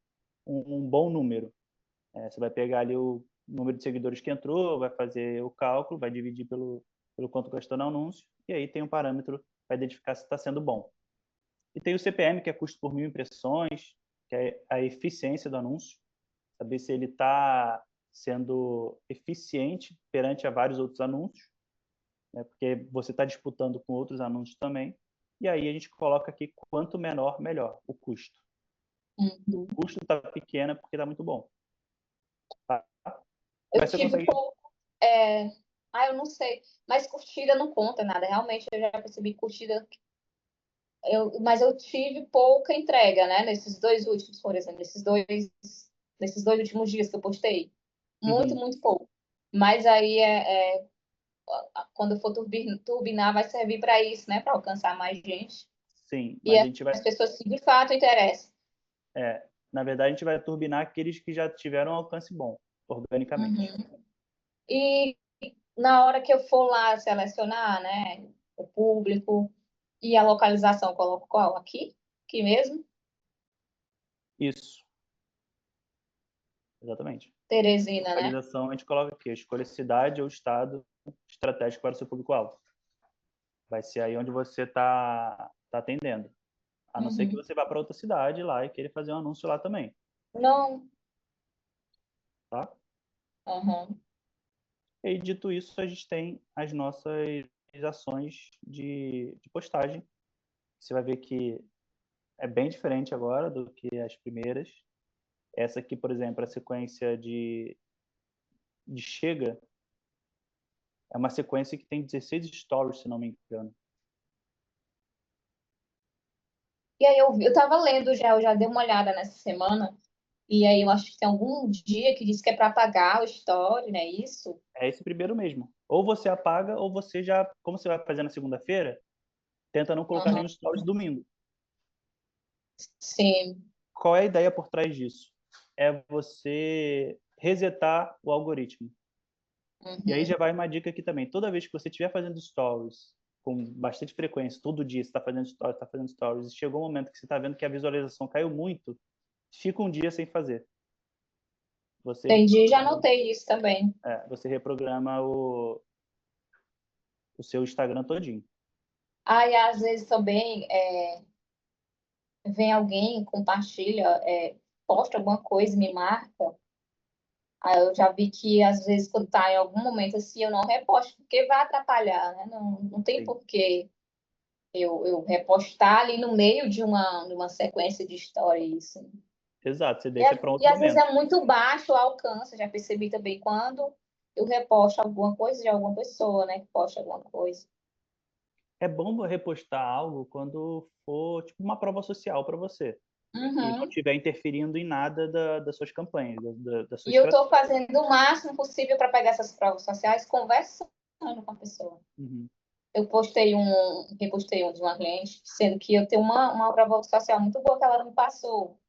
um bom número. Você vai pegar ali o número de seguidores que entrou, vai fazer o cálculo, vai dividir pelo quanto gastou no anúncio, e aí tem um parâmetro para identificar se está sendo bom. E tem o CPM, que é custo por 1.000 impressões, que é a eficiência do anúncio, saber se ele está sendo eficiente perante a vários outros anúncios, né, porque você está disputando com outros anúncios também, e aí a gente coloca aqui quanto menor, melhor, o custo. O Uhum. custo está pequeno porque está muito bom. Tá? Eu Mas você tive consegue. pouco. É... eu não sei. Mas curtida não conta nada. Realmente, eu já percebi curtida. Mas eu tive pouca entrega, né? Nesses dois últimos, por exemplo, nesses dois últimos dias que eu postei. Muito, Uhum. muito pouco. Mas aí quando eu for turbinar, vai servir para isso, né? Para alcançar mais gente. Sim, E mas a gente vai, as pessoas que de fato interessam. na verdade, a gente vai turbinar aqueles que já tiveram um alcance bom, organicamente. Uhum. E na hora que eu for lá selecionar, né, o público e a localização, eu coloco qual? Aqui? Aqui mesmo? Isso, exatamente. Teresina, né? Localização, a gente coloca aqui, escolha cidade ou estado estratégico para o seu público-alvo. Vai ser aí onde você está atendendo. A não ser que Uhum. você vá para outra cidade lá e queira fazer um anúncio lá também, Não. tá? Uhum. E dito isso, a gente tem as nossas ações de postagem. Você vai ver que é bem diferente agora do que as primeiras. Essa aqui, por exemplo, a sequência de chega, é uma sequência que tem 16 stories, se não me engano. E aí eu tava lendo já, eu já dei uma olhada nessa semana, e aí eu acho que tem algum dia que diz que é para apagar o story, né? Isso? É esse primeiro mesmo. Ou você apaga, ou você já, como você vai fazer na segunda-feira, tenta não colocar Uhum. nenhum stories domingo. Sim. Qual é a ideia por trás disso? É você resetar o algoritmo. E aí Uhum. já vai uma dica aqui também. Toda vez que você estiver fazendo stories com bastante frequência, todo dia você está fazendo stories, e chegou um momento que você está vendo que a visualização caiu muito, fica um dia sem fazer. Você Entendi, já reprograma, notei isso também. você reprograma o seu Instagram todinho. Aí, às vezes também vem alguém, compartilha, posta alguma coisa, me marca. Aí eu já vi que, às vezes, quando tá em algum momento assim, eu não reposto, porque vai atrapalhar, né? Não tem Sim. porquê eu repostar ali no meio de uma sequência de stories. Exato, você E, deixa para e outro às vezes momento. é muito baixo o alcance, já percebi também quando eu reposto alguma coisa de alguma pessoa, né, que posta alguma coisa. É bom repostar algo quando for tipo uma prova social para você e não Uhum. estiver interferindo em nada das suas campanhas, da sua E eu estratégia. estou fazendo o máximo possível para pegar essas provas sociais conversando com a pessoa. Uhum. Eu repostei um de uma cliente, sendo que eu tenho uma prova social muito boa que ela me passou.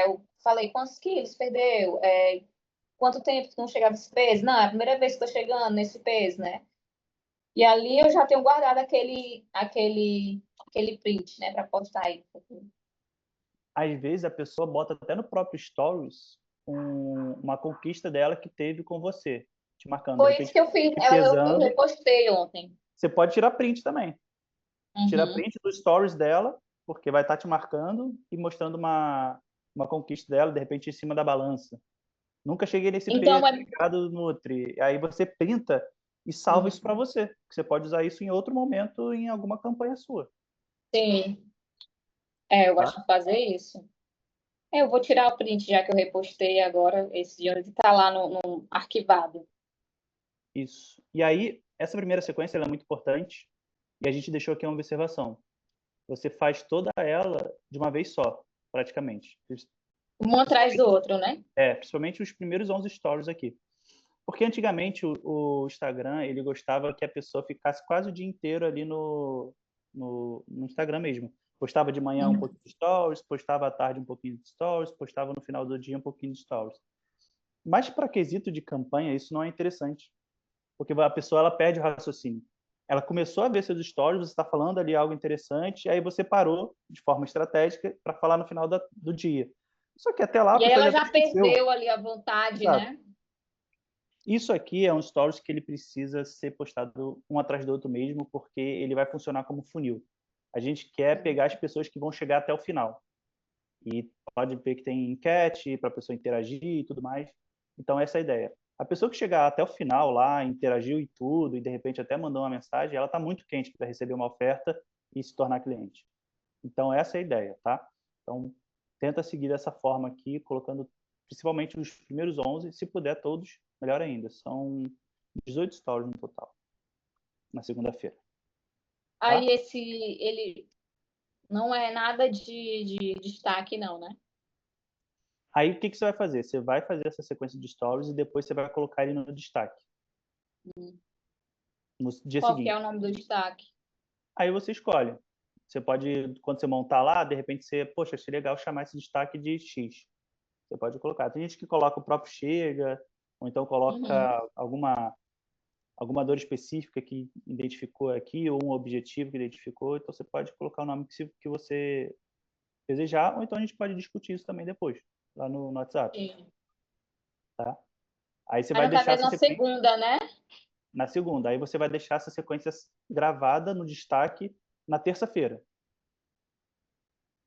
Eu falei, quantos quilos perdeu? Quanto tempo que não chegava esse peso? Não, é a primeira vez que estou chegando nesse peso, né? E ali eu já tenho guardado aquele print, né, para postar aí. Às vezes a pessoa bota até no próprio stories uma conquista dela que teve com você, te marcando, de Foi isso repente que eu fiz. te Eu pesando. repostei ontem. Você pode tirar print também. Tira Uhum. print dos stories dela, porque vai estar te marcando e mostrando uma conquista dela, de repente em cima da balança. Nunca cheguei nesse peso, Então, obrigado, Nutri. Aí você printa e salva isso para você. Você pode usar isso em outro momento em alguma campanha sua, sim, eu tá? gosto de fazer isso. Eu vou tirar o print, já que eu repostei agora, esse dia ele está lá no arquivado. Isso. E aí, essa primeira sequência ela é muito importante e a gente deixou aqui uma observação. Você faz toda ela de uma vez só, praticamente. Um atrás do Principalmente, outro, né? principalmente os primeiros 11 stories aqui. Porque antigamente o Instagram, ele gostava que a pessoa ficasse quase o dia inteiro ali no Instagram mesmo. Postava de manhã um pouquinho de stories, postava à tarde um pouquinho de stories, postava no final do dia um pouquinho de stories. Mas para quesito de campanha, isso não é interessante, porque a pessoa ela perde o raciocínio. Ela começou a ver seus stories, você está falando ali algo interessante, aí você parou de forma estratégica para falar no final do dia. Só que até lá a E aí pessoa ela já até já esqueceu. perdeu ali a vontade, Exato. né? Isso aqui é um stories que ele precisa ser postado um atrás do outro mesmo, porque ele vai funcionar como funil. A gente quer pegar as pessoas que vão chegar até o final. E pode ver que tem enquete para a pessoa interagir e tudo mais. Então, essa é a ideia. A pessoa que chegar até o final lá, interagiu e tudo, e de repente até mandou uma mensagem, ela está muito quente para receber uma oferta e se tornar cliente. Então, essa é a ideia, tá? Então, tenta seguir dessa forma aqui, colocando principalmente os primeiros 11, se puder todos, melhor ainda. São 18 stories no total, na segunda-feira, Aí tá? ele não é nada de destaque, não, né? Aí, o que você vai fazer? Você vai fazer essa sequência de stories e depois você vai colocar ele no destaque, no dia Qual que é seguinte. o nome do destaque? Aí você escolhe. você pode, quando você montar lá, de repente você, poxa, achei legal chamar esse destaque de X. Você pode colocar. Tem gente que coloca o próprio chega, ou então coloca alguma dor específica que identificou aqui, ou um objetivo que identificou, então você pode colocar o nome que você desejar, ou então a gente pode discutir isso também depois, lá no WhatsApp, Sim. tá? Aí você Aí, vai no caso, deixar é essa na sequência segunda, né? na segunda, aí você vai deixar essa sequência gravada no destaque na terça-feira.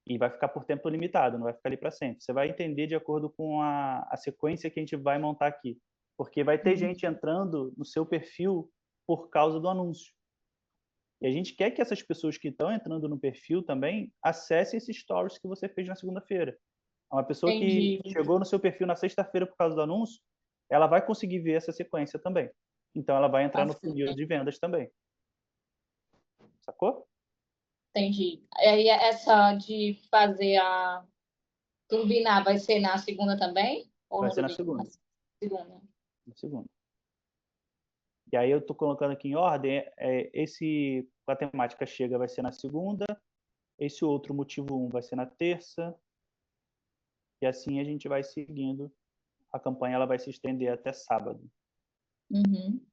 E vai ficar por tempo limitado, não vai ficar ali para sempre. Você vai entender de acordo com a sequência que a gente vai montar aqui. Porque vai ter gente entrando no seu perfil por causa do anúncio. E a gente quer que essas pessoas que estão entrando no perfil também acessem esses stories que você fez na segunda-feira. Uma pessoa que Entendi. chegou no seu perfil na sexta-feira por causa do anúncio, ela vai conseguir ver essa sequência também. Então, ela vai entrar no Assim, funil de vendas também. Sacou? entendi. Aí, essa de fazer a turbinar vai ser na segunda também? Ou Vai no ser na domingo? Na segunda. segunda. Na segunda. E aí eu estou colocando aqui em ordem, esse com a temática chega vai ser na segunda, esse outro motivo 1 vai ser na terça, e assim a gente vai seguindo. A campanha ela vai se estender até sábado. Uhum.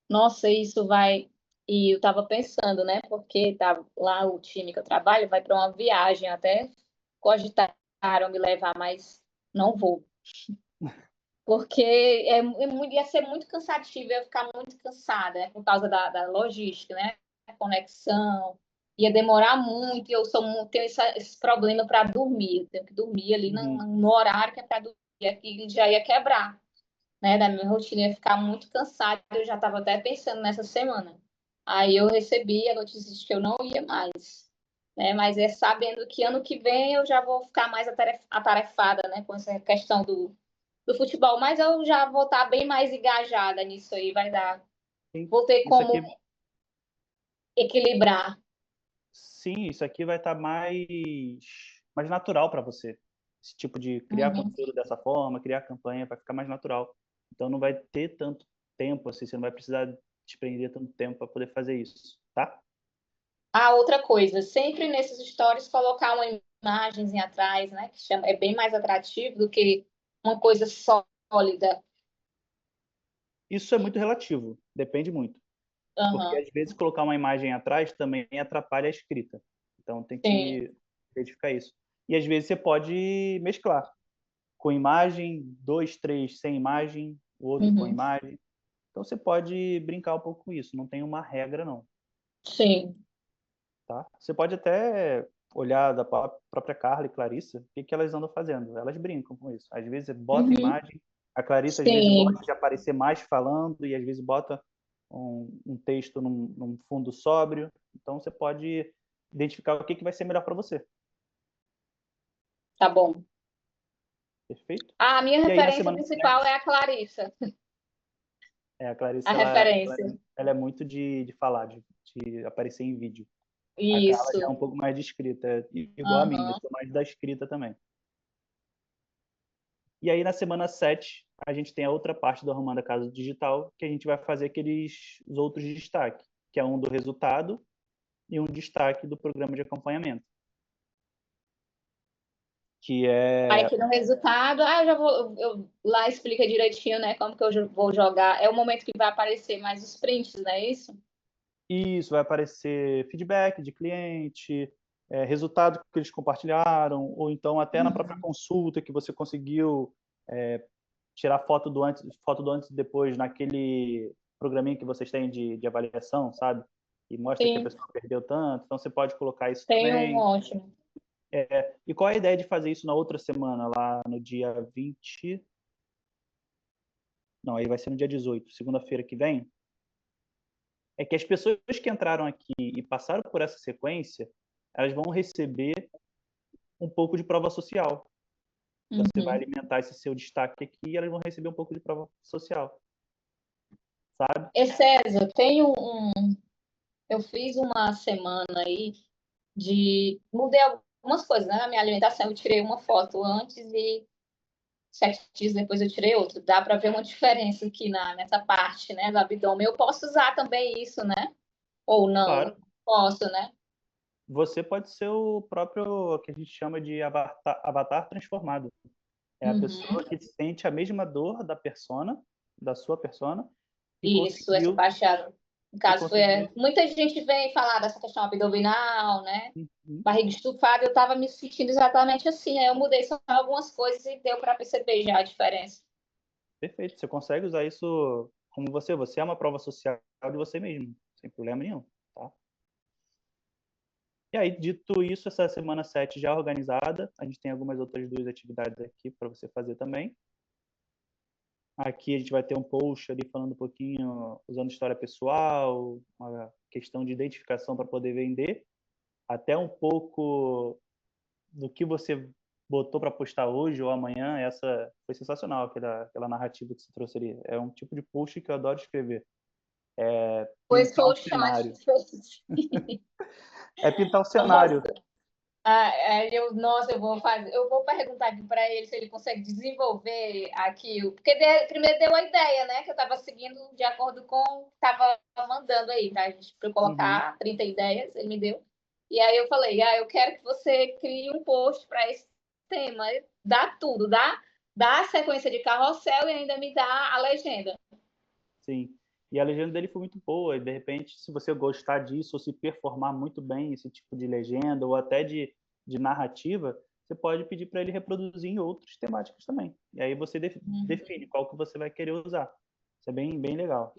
Nossa, isso vai. E eu tava pensando, né? Porque tá lá o time que eu trabalho vai para uma viagem, até cogitaram me levar, mas não vou. Porque ia ser muito cansativo, ia ficar muito cansada, né? Por causa da logística, né? A conexão, ia demorar muito, e eu tenho esse problema para dormir, eu tenho que dormir ali no horário que é para dormir, aqui já ia quebrar, né? Da minha rotina, ia ficar muito cansada, eu já estava até pensando nessa semana. Aí eu recebi a notícia de que eu não ia mais, né? Mas é sabendo que ano que vem eu já vou ficar mais atarefada, né? Com essa questão do futebol, mas eu já vou estar bem mais engajada nisso aí, vai dar. Sim, Vou ter isso como aqui, equilibrar. sim, isso aqui vai estar mais natural para você. Esse tipo de criar Uhum. conteúdo dessa forma, criar campanha, vai ficar mais natural. Então não vai ter tanto tempo assim, você não vai precisar desprender tanto tempo para poder fazer isso, tá? Ah, outra coisa, sempre nesses stories colocar uma imagenzinha atrás, né? Que chama, é bem mais atrativo do que uma coisa sólida. Isso é muito relativo, depende muito. Porque Uhum. às vezes colocar uma imagem atrás também atrapalha a escrita. Então tem Sim. que verificar isso. E às vezes você pode mesclar com imagem, dois, três sem imagem, o outro com Uhum. imagem. Então você pode brincar um pouco com isso, não tem uma regra não, Sim. tá? Você pode até olhar da própria Carla e Clarissa, o que elas andam fazendo. Elas brincam com isso. Às vezes bota Uhum. imagem, a Clarissa às vezes Sim. gosta de aparecer mais falando e às vezes bota um texto num fundo sóbrio. Então você pode identificar o que vai ser melhor para você. Tá bom. Perfeito? A minha E aí na referência semana principal é 7, a Clarissa. a A Clarissa referência. ela é muito de falar, de aparecer em vídeo. A Carla já é Isso. um pouco mais de escrita, igual a mim, eu Uhum. sou mais da escrita também. E aí, na semana 7, a gente tem a outra parte do Arrumando a Casa Digital, que a gente vai fazer os outros destaques, que é um do resultado e um destaque do programa de acompanhamento. Que Aí é aqui no resultado, eu já vou, lá explica direitinho, né, como que eu vou jogar. É o momento que vai aparecer mais os prints, não é isso? isso, vai aparecer feedback de cliente, resultado que eles compartilharam, ou então até na própria consulta que você conseguiu tirar foto do antes e depois naquele programinha que vocês têm de avaliação, sabe? E mostra que a Sim, pessoa perdeu tanto, então você pode colocar isso tem um também. ótimo. E qual é a ideia de fazer isso na outra semana, lá no dia 20? Não, aí vai ser no dia 18, segunda-feira que vem. É que as pessoas que entraram aqui e passaram por essa sequência, elas vão receber um pouco de prova social. Você vai Uhum. alimentar esse seu destaque aqui e elas vão receber um pouco de prova social, sabe? E César, eu fiz uma semana aí mudei algumas coisas, né, na minha alimentação. Eu tirei uma foto antes e 7 dias depois eu tirei outra. Dá para ver uma diferença aqui nessa parte, né, do abdômen. Eu posso usar também isso, né? Ou não? Claro, Posso, né? você pode ser o próprio, que a gente chama de avatar transformado. É a pessoa Uhum. que sente a mesma dor da sua persona, e Isso, essa conseguiu, baixada. No e caso, foi. conseguiu. Muita gente vem falar dessa questão abdominal, né? Uhum. Barriga estufada, eu estava me sentindo exatamente assim. Aí eu mudei só algumas coisas e deu para perceber já a diferença. Perfeito. Você consegue usar isso como você. Você é uma prova social de você mesmo, sem problema nenhum, tá? E aí, dito isso, essa semana 7 já organizada, a gente tem algumas outras 2 atividades aqui para você fazer também. Aqui a gente vai ter um post ali falando um pouquinho, usando história pessoal, uma questão de identificação para poder vender, até um pouco do que você botou para postar hoje ou amanhã. Essa foi sensacional, aquela narrativa que você trouxe ali. É um tipo de post que eu adoro escrever. Pois Pintar foi um o chat cenário. que fez. É pintar o Vamos cenário. fazer. Aí nossa, eu vou perguntar aqui para ele se ele consegue desenvolver aqui, porque primeiro deu a ideia, né? Que eu estava seguindo de acordo com o que estava mandando aí, tá? Para eu Uhum. colocar 30 ideias, ele me deu. E aí eu falei, eu quero que você crie um post para esse tema, dá tudo, dá a sequência de carrossel e ainda me dá a legenda. Sim. E a legenda dele foi muito boa. E, de repente, se você gostar disso ou se performar muito bem esse tipo de legenda ou até de narrativa, você pode pedir para ele reproduzir em outras temáticas também. E aí você define qual que você vai querer usar. Isso é bem, bem legal.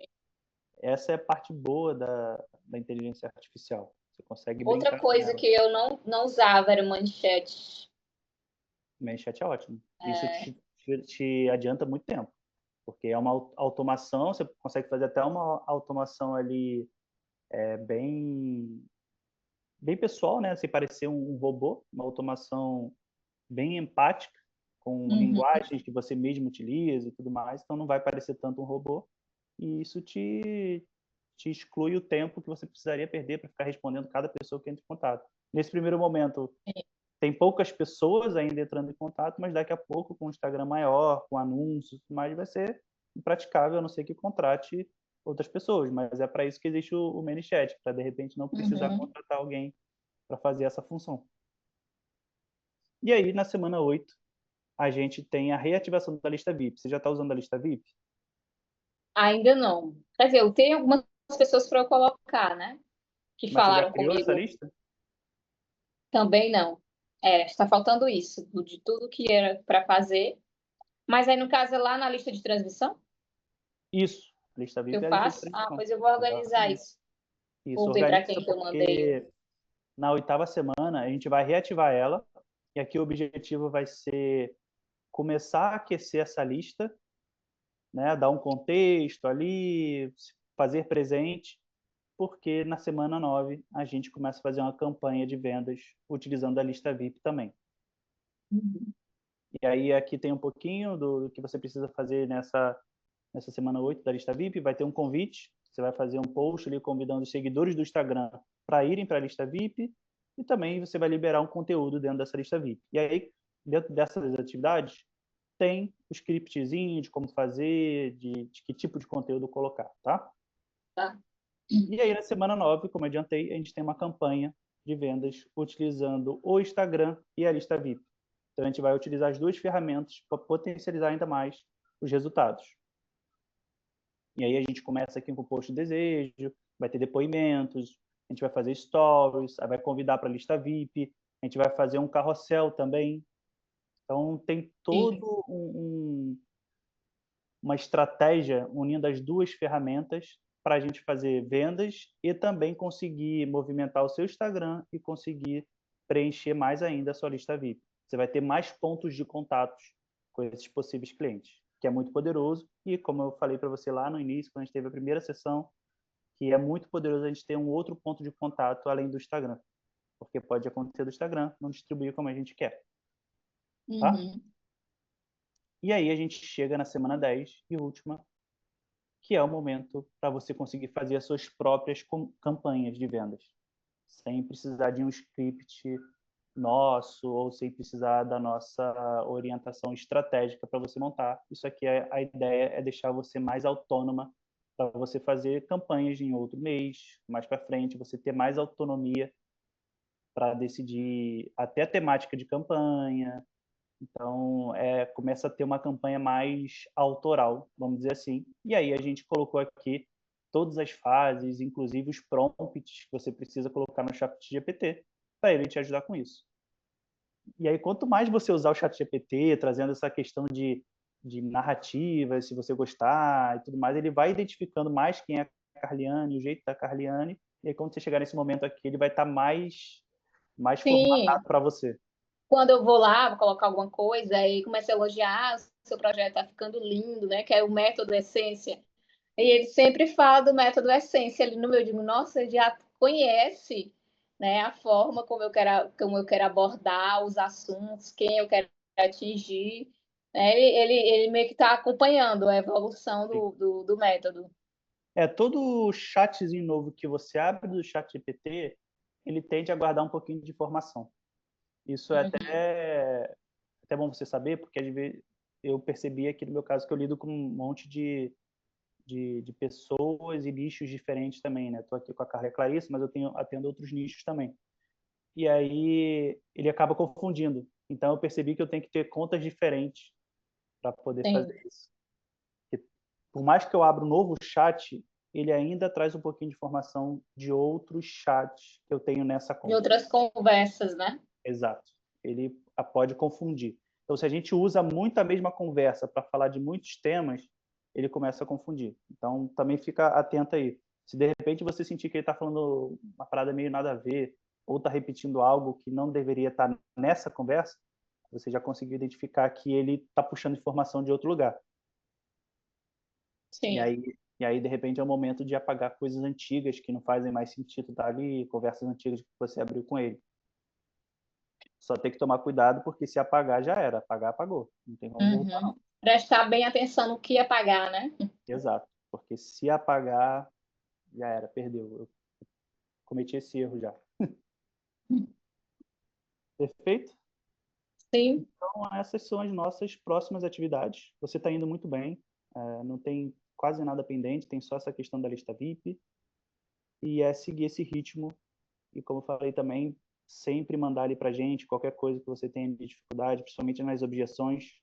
Essa é a parte boa da inteligência artificial. Você consegue Outra brincar com coisa ela. que eu não usava era o manchete. O ManyChat é ótimo. Isso É, te adianta muito tempo, porque é uma automação. Você consegue fazer até uma automação ali bem bem pessoal, né? Sem parecer um robô, uma automação bem empática, com uhum, linguagens que você mesmo utiliza e tudo mais. Então não vai parecer tanto um robô. E isso te exclui o tempo que você precisaria perder para ficar respondendo cada pessoa que entra em contato. Nesse primeiro momento, tem poucas pessoas ainda entrando em contato, mas daqui a pouco, com o Instagram maior, com anúncios, mais vai ser impraticável, a não ser que contrate outras pessoas. Mas é para isso que existe o ManyChat, para de repente não precisar uhum. contratar alguém para fazer essa função. E aí, na semana 8, a gente tem a reativação da lista VIP. Você já está usando a lista VIP? Ainda não. Quer dizer, eu tenho algumas pessoas para eu colocar, né? Que Mas você já falaram criou essa comigo. lista? Também não. Está faltando isso, de tudo que era para fazer. Mas aí, no caso, é lá na lista de transmissão Isso. A lista que VIP eu é a lista de faço? transmissão. Pois eu vou organizar Exatamente. isso. Isso, Vou ver para organiza quem que eu mandei. porque na 8ª semana a gente vai reativar ela, e aqui o objetivo vai ser começar a aquecer essa lista, né, dar um contexto ali, fazer presente, porque na semana 9 a gente começa a fazer uma campanha de vendas utilizando a lista VIP também. Uhum. E aí aqui tem um pouquinho do que você precisa fazer nessa semana 8 da lista VIP. Vai ter um convite, você vai fazer um post ali convidando os seguidores do Instagram para irem para a lista VIP, e também você vai liberar um conteúdo dentro dessa lista VIP. E aí, dentro dessas atividades, tem o scriptzinho de como fazer, de que tipo de conteúdo colocar, tá? Tá. E aí, na semana 9, como eu adiantei, a gente tem uma campanha de vendas utilizando o Instagram e a lista VIP. Então, a gente vai utilizar as 2 ferramentas para potencializar ainda mais os resultados. E aí a gente começa aqui com o post de desejo, vai ter depoimentos, a gente vai fazer stories, aí vai convidar para a lista VIP, a gente vai fazer um carrossel também. Então, tem Sim. todo uma estratégia unindo as 2 ferramentas para a gente fazer vendas e também conseguir movimentar o seu Instagram e conseguir preencher mais ainda a sua lista VIP. Você vai ter mais pontos de contatos com esses possíveis clientes, que é muito poderoso. E como eu falei para você lá no início, quando a gente teve a primeira sessão, que é muito poderoso a gente ter um outro ponto de contato além do Instagram, porque pode acontecer do Instagram não distribuir como a gente quer, tá? Uhum. E aí a gente chega na semana 10 e última, que é o momento para você conseguir fazer as suas próprias campanhas de vendas, sem precisar de um script nosso ou sem precisar da nossa orientação estratégica para você montar. Isso aqui, a ideia é deixar você mais autônoma para você fazer campanhas em outro mês, mais para frente, você ter mais autonomia para decidir até a temática de campanha. Então, começa a ter uma campanha mais autoral, vamos dizer assim. E aí a gente colocou aqui todas as fases, inclusive os prompts que você precisa colocar no ChatGPT, para ele te ajudar com isso. E aí, quanto mais você usar o ChatGPT, trazendo essa questão de narrativa, se você gostar e tudo mais, ele vai identificando mais quem é a Carliane, o jeito da Carliane, e aí quando você chegar nesse momento aqui, ele vai estar mais formatado Sim, para você. quando eu vou lá, vou colocar alguma coisa e começo a elogiar, o seu projeto está ficando lindo, né? Que é o método Essência. E ele sempre fala do método Essência ali no meu, eu digo, nossa, ele já conhece, né, a forma como eu quero abordar os assuntos, quem eu quero atingir. Né? Ele meio que está acompanhando a evolução do método. Todo chatzinho novo que você abre do ChatGPT, ele tende a guardar um pouquinho de informação. Isso é Uhum. até bom você saber, porque às vezes eu percebi aqui no meu caso que eu lido com um monte de pessoas e nichos diferentes também, né? Estou aqui com a Carla e a Clarice, mas eu atendo outros nichos também. E aí ele acaba confundindo. Então eu percebi que eu tenho que ter contas diferentes para poder Sim, fazer isso. Porque, por mais que eu abra um novo chat, ele ainda traz um pouquinho de informação de outros chats que eu tenho nessa de conta. outras conversas, né? Exato. Ele pode confundir. Então, se a gente usa muito a mesma conversa para falar de muitos temas, ele começa a confundir. Então, também fica atento aí. Se de repente você sentir que ele está falando uma parada meio nada a ver, ou está repetindo algo que não deveria estar nessa conversa, você já conseguiu identificar que ele está puxando informação de outro lugar. E Sim. aí, e aí, de repente, é o momento de apagar coisas antigas que não fazem mais sentido estar ali, conversas antigas que você abriu com ele. Só tem que tomar cuidado, porque se apagar, já era. Apagar, apagou. Não tem como voltar, Uhum. não. Prestar bem atenção no que apagar, né? Exato. Porque se apagar, já era, perdeu. Eu cometi esse erro já. Perfeito? Sim. Então, essas são as nossas próximas atividades. Você está indo muito bem. Não tem quase nada pendente, tem só essa questão da lista VIP. E é seguir esse ritmo. E como eu falei também, sempre mandar ali para gente qualquer coisa que você tenha de dificuldade, principalmente nas objeções,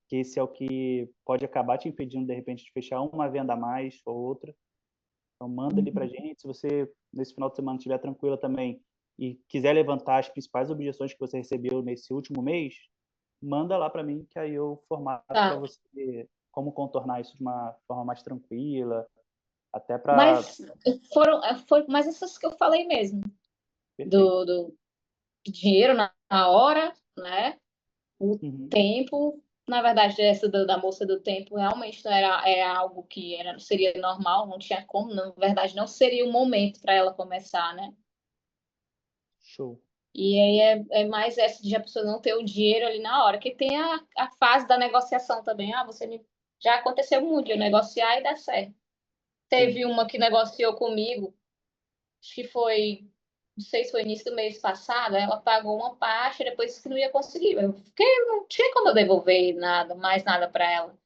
que esse é o que pode acabar te impedindo, de repente, de fechar uma venda a mais ou outra. Então, manda ali para a Uhum. gente. Se você, nesse final de semana, estiver tranquila também e quiser levantar as principais objeções que você recebeu nesse último mês, manda lá para mim, que aí eu formato para Tá. você como contornar isso de uma forma mais tranquila, até para... Mas foi mais essas que eu falei mesmo, Perfeito. do dinheiro na hora, né? O Uhum. tempo, na verdade, essa da moça do tempo realmente não era algo que seria normal, não tinha como, na verdade, não seria o momento para ela começar, né? Show. E aí é mais essa de a pessoa não ter o dinheiro ali na hora, que tem a fase da negociação também. Já aconteceu muito, de eu negociar e dar certo. Sim. Teve uma que negociou comigo, acho que foi, não sei se foi início do mês passado, ela pagou uma parte, depois disse que não ia conseguir. Porque não tinha como eu devolver nada, mais nada para ela.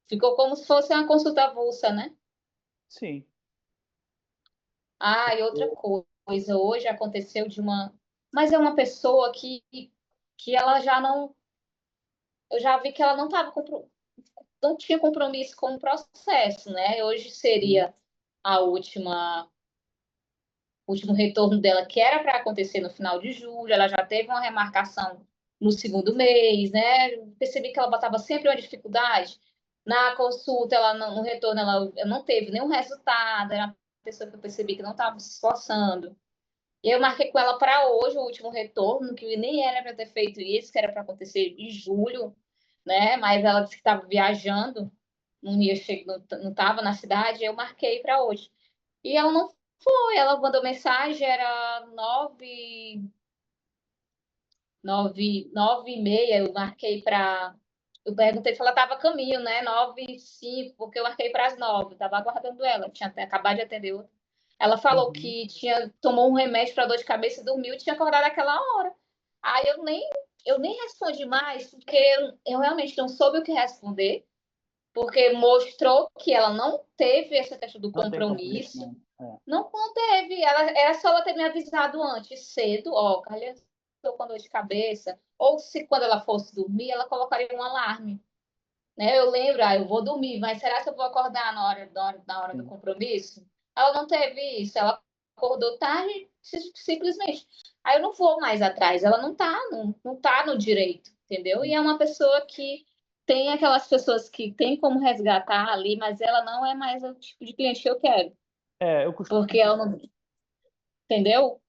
Ficou como se fosse uma consulta avulsa, né? Sim. Ah, e outra coisa, hoje aconteceu de uma. Mas é uma pessoa que ela já não. Eu já vi que ela não tinha compromisso com o processo, né? Hoje Uhum. seria a último retorno dela, que era para acontecer no final de julho, ela já teve uma remarcação no segundo mês, né? Percebi que ela botava sempre uma dificuldade. Na consulta, no retorno, ela não teve nenhum resultado, era uma pessoa que eu percebi que não estava se esforçando. E eu marquei com ela para hoje o último retorno, que nem era para ter feito isso, que era para acontecer em julho, né? Mas ela disse que estava viajando, não estava na cidade, eu marquei para hoje. E ela não foi, ela mandou mensagem, era 9h30, eu marquei para. Eu perguntei se ela estava a caminho, né? 9h05, porque eu marquei para as 9h, estava aguardando ela, tinha até acabado de atender outra. Ela falou Uhum. que tomou um remédio para dor de cabeça e dormiu e tinha acordado aquela hora. Aí eu nem respondi mais, porque eu realmente não soube o que responder. porque mostrou que ela não teve essa questão do Não tem compromisso. comprometimento. Não teve. Era só ela ter me avisado antes, cedo, ó, Carlinhos, estou com dor de cabeça. Ou se quando ela fosse dormir, ela colocaria um alarme. Né? Eu lembro, eu vou dormir, mas será que eu vou acordar na hora do Sim. compromisso? Ela não teve isso, ela acordou tarde, simplesmente. Aí eu não vou mais atrás, ela não tá no direito, entendeu? E é uma pessoa que tem aquelas pessoas que tem como resgatar ali, mas ela não é mais o tipo de cliente que eu quero, Eu costumo porque dizer, ela não, entendeu?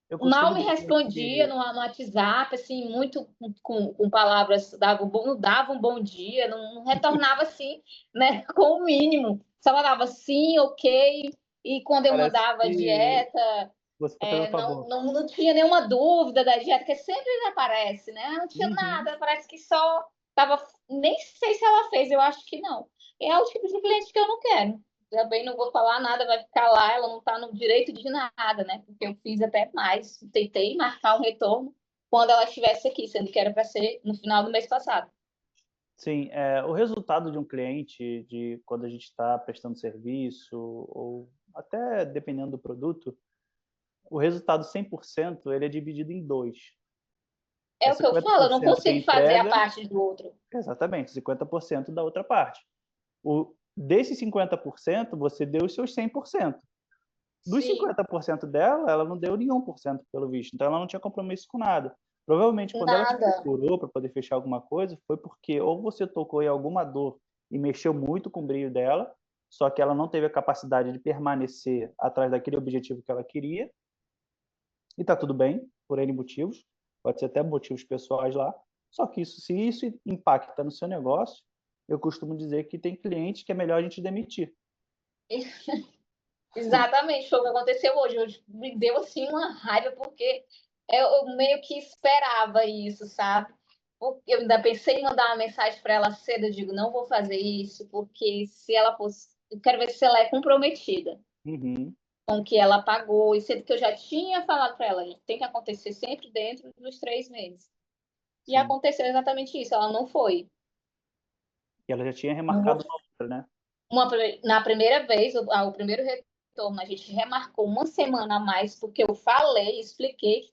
eu Mal costumo me dizer respondia que no WhatsApp, assim, muito com palavras, não dava um bom dia, não retornava assim, né, com o mínimo. Só mandava sim, ok, e quando eu parece mandava que dieta, você está fazendo favor. não tinha nenhuma dúvida da dieta, que sempre aparece, né? Não tinha Uhum. nada, parece que só tava. Nem sei se ela fez, eu acho que não. É o tipo de cliente que eu não quero. Também não vou falar nada, vai ficar lá, ela não está no direito de nada, né? Porque eu fiz até mais, tentei marcar um retorno quando ela estivesse aqui, sendo que era para ser no final do mês passado. Sim, o resultado de um cliente, de quando a gente está prestando serviço, ou até dependendo do produto, o resultado 100% ele é dividido em dois. É É o que eu falo, eu não 50% que é consigo fazer a entrega, parte do outro. exatamente, 50% da outra parte. Desses 50%, você deu os seus 100%. Dos Sim, 50% dela, ela não deu nenhum por cento, pelo visto. Então, ela não tinha compromisso com nada. Provavelmente, quando ela te nada. procurou para poder fechar alguma coisa, foi porque ou você tocou em alguma dor e mexeu muito com o brilho dela, só que ela não teve a capacidade de permanecer atrás daquele objetivo que ela queria, e está tudo bem, por N motivos, pode ser até motivos pessoais lá, só que se isso impacta no seu negócio, eu costumo dizer que tem cliente que é melhor a gente demitir. Exatamente, foi o que aconteceu hoje. Hoje me deu assim uma raiva, porque eu meio que esperava isso, sabe? Eu ainda pensei em mandar uma mensagem para ela cedo, eu digo, não vou fazer isso, porque se ela fosse. Eu quero ver se ela é comprometida Uhum, com o que ela pagou, e sendo que eu já tinha falado para ela, tem que acontecer sempre dentro dos 3 meses. E sim. aconteceu exatamente isso, ela não foi. E ela já tinha Não vou remarcado uma outra, né? na primeira vez, o primeiro retorno, a gente remarcou uma semana a mais, porque eu falei, expliquei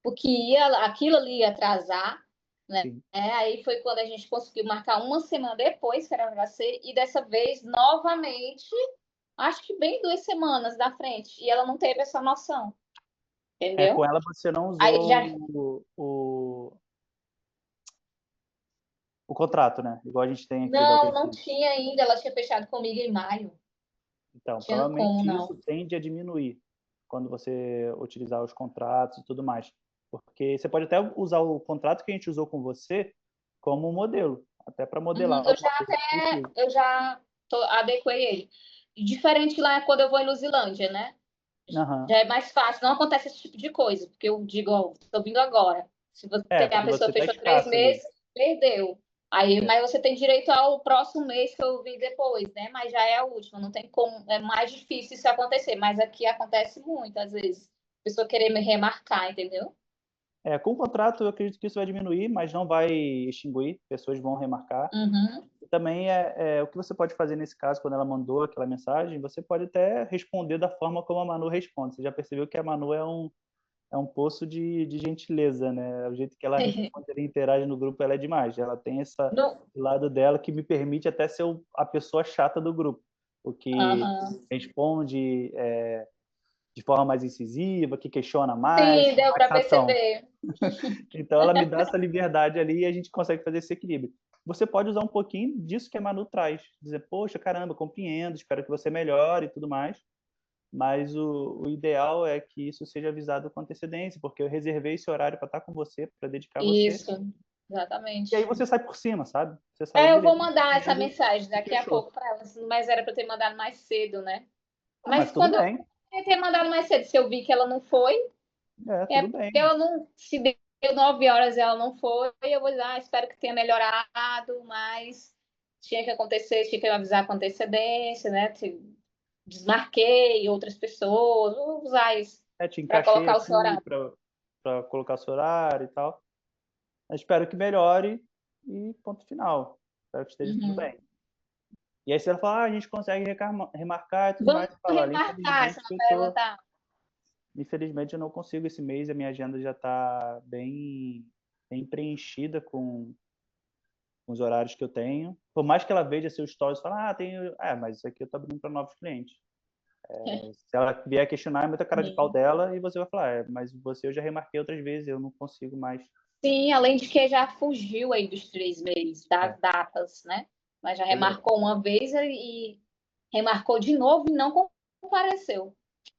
o que aquilo ali ia atrasar, né? Sim. Aí foi quando a gente conseguiu marcar uma semana depois, que era para ser, e dessa vez, novamente, acho que bem 2 semanas da frente, e ela não teve essa noção, Com entendeu? ela você não Aí usou já, o contrato, né? Igual a gente tem aqui da não UTT. tinha ainda, ela tinha fechado comigo em maio, Então, tinha como provavelmente isso não. tende a diminuir quando você utilizar os contratos e tudo mais. Porque você pode até usar o contrato que a gente usou com você como modelo, até para modelar Eu já alguma coisa que precisa. adequei ele. Diferente lá quando eu vou em Luzilândia, né? Aham. Já é mais fácil, não acontece esse tipo de coisa, porque eu digo, ó, estou vindo agora. Se você, a Porque pessoa você está fechou três escasso ali. meses, perdeu. Aí, É. mas você tem direito ao próximo mês que eu vim depois, né? Mas já é a última, não tem como, é mais difícil isso acontecer, mas aqui acontece muito, às vezes. A pessoa querer me remarcar, entendeu? Com o contrato, eu acredito que isso vai diminuir, mas não vai extinguir. Pessoas vão remarcar. Uhum. E também o que você pode fazer nesse caso, quando ela mandou aquela mensagem, você pode até responder da forma como a Manu responde. Você já percebeu que a Manu é um poço de gentileza, né? O jeito que ela responde, ela interage no grupo, ela é demais. Ela tem esse Não. lado dela que me permite até ser a pessoa chata do grupo, o que Uhum. responde de forma mais incisiva, que questiona mais, Sim, deu mais para chatão. perceber. Então, ela me dá essa liberdade ali e a gente consegue fazer esse equilíbrio. Você pode usar um pouquinho disso que a Manu traz. Dizer, poxa, caramba, compreendo, espero que você melhore e tudo mais. Mas o ideal é que isso seja avisado com antecedência, porque eu reservei esse horário para estar com você, para dedicar a você. Isso, E aí exatamente. você sai por cima, sabe? Você sai Eu vou direto mandar essa mesmo mensagem e daqui a fechou. pouco para ela, mas era para ter mandado mais cedo, né? Mas Mas tudo quando eu bem. ter mandado mais cedo, se eu vi que ela não foi, Tudo porque bem. ela não, se deu 9 horas e ela não foi, eu vou dizer, espero que tenha melhorado, mas tinha que acontecer, tinha que avisar com antecedência, né? Desmarquei outras pessoas, vou usar isso Te para encaixei colocar o seu aqui horário. para colocar seu horário e tal. Eu espero que melhore e ponto final. Espero que esteja tudo Uhum. bem. E aí você vai falar, a gente consegue remarcar e tudo Vamos mais. Fala, olha, remarcar, você vai perguntar. infelizmente eu não consigo esse mês, a minha agenda já está bem preenchida com os horários que eu tenho. Por mais que ela veja seus stories e fale, tenho... mas isso aqui eu estou abrindo para novos clientes. Se ela vier questionar, é muita cara de pau Sim. dela e você vai falar, mas você eu já remarquei outras vezes, eu não consigo mais. Sim, além de que já fugiu aí dos 3 meses, das É. datas, né? Mas já Pois é. remarcou uma vez e remarcou de novo e não compareceu.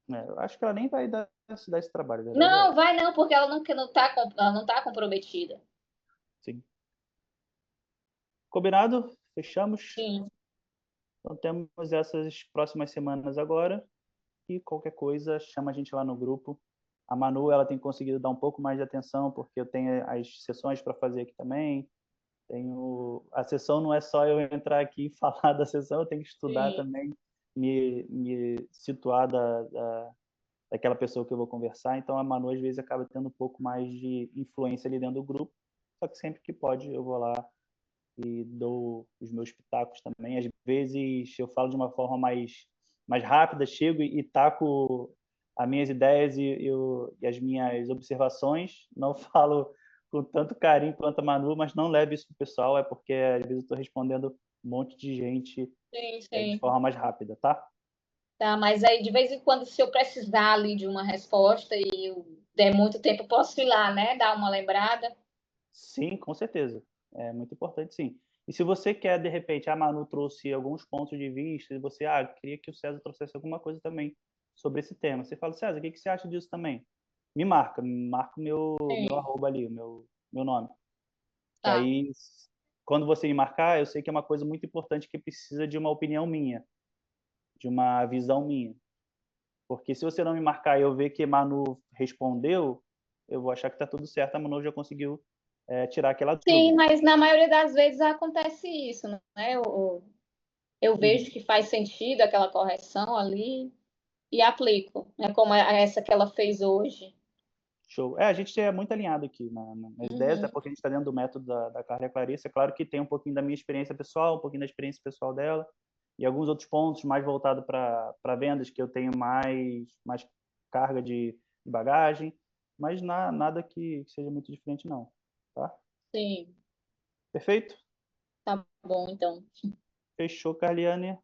Eu acho que ela nem vai dar esse trabalho, a verdade é Não, essa. vai não, porque ela não tá comprometida. Sim. Combinado? Fechamos? Sim, Então temos essas próximas semanas agora e qualquer coisa chama a gente lá no grupo. A Manu, ela tem conseguido dar um pouco mais de atenção porque eu tenho as sessões para fazer aqui também. A sessão não é só eu entrar aqui e falar da sessão, eu tenho que estudar sim, também, me situar daquela pessoa que eu vou conversar. Então a Manu às vezes acaba tendo um pouco mais de influência ali dentro do grupo. Só que sempre que pode eu vou lá e dou os meus pitacos também. Às vezes eu falo de uma forma mais rápida, chego e taco as minhas ideias e as minhas observações. Não falo com tanto carinho quanto a Manu, mas não leve isso para o pessoal, é porque às vezes eu estou respondendo um monte de gente sim, de sim. forma mais rápida, tá? Tá, mas aí de vez em quando, se eu precisar ali de uma resposta e eu der muito tempo, eu posso ir lá, né? Dar uma lembrada. Sim, com certeza. É muito importante, sim. E se você quer, de repente, a Manu trouxe alguns pontos de vista, e você, queria que o César trouxesse alguma coisa também sobre esse tema. Você fala, César, o que que você acha disso também? Me marca o meu Sim, arroba ali, meu nome. Que tá. aí, quando você me marcar, eu sei que é uma coisa muito importante que precisa de uma opinião minha, de uma visão minha. Porque se você não me marcar e eu ver que Manu respondeu, eu vou achar que está tudo certo, a Manu já conseguiu tirar aquela Sim, dúvida. mas na maioria das vezes acontece isso, né? Eu Uhum. vejo que faz sentido aquela correção ali e aplico, né? Como essa que ela fez hoje. Show. A gente é muito alinhado aqui nas ideias, até Uhum, porque a gente está dentro do método da Carla e a Clarice. É claro que tem um pouquinho da minha experiência pessoal, um pouquinho da experiência pessoal dela, e alguns outros pontos mais voltados para vendas, que eu tenho mais carga de bagagem, mas nada que seja muito diferente, não. Tá? sim, Perfeito? tá bom, então. Fechou, Carliane.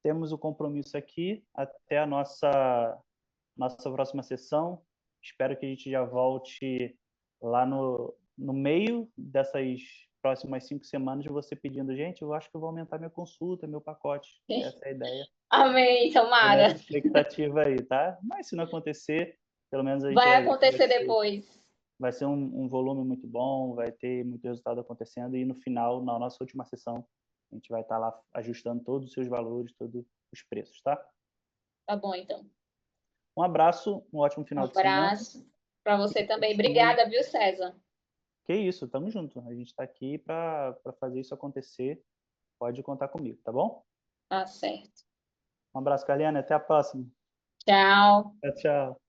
Temos o compromisso aqui. Até a nossa próxima sessão. Espero que a gente já volte lá no meio dessas próximas 5 semanas, você pedindo, gente, eu acho que eu vou aumentar minha consulta, meu pacote. Essa é a ideia. Amém, Tô nessa tomara. expectativa aí, tá? Mas se não acontecer, pelo menos a gente Vai vai ver que acontecer depois. vai ser um volume muito bom, vai ter muito resultado acontecendo e no final, na nossa última sessão, a gente vai estar lá ajustando todos os seus valores, todos os preços, tá? Tá bom, então. Um abraço, um ótimo Um final de semana abraço para você e também. continue. Obrigada, viu, César? Que isso, tamo junto. A gente está aqui para fazer isso acontecer. Pode contar comigo, tá bom? Tá certo. Um abraço, Carliane. Até a próxima. Tchau. Tchau, tchau.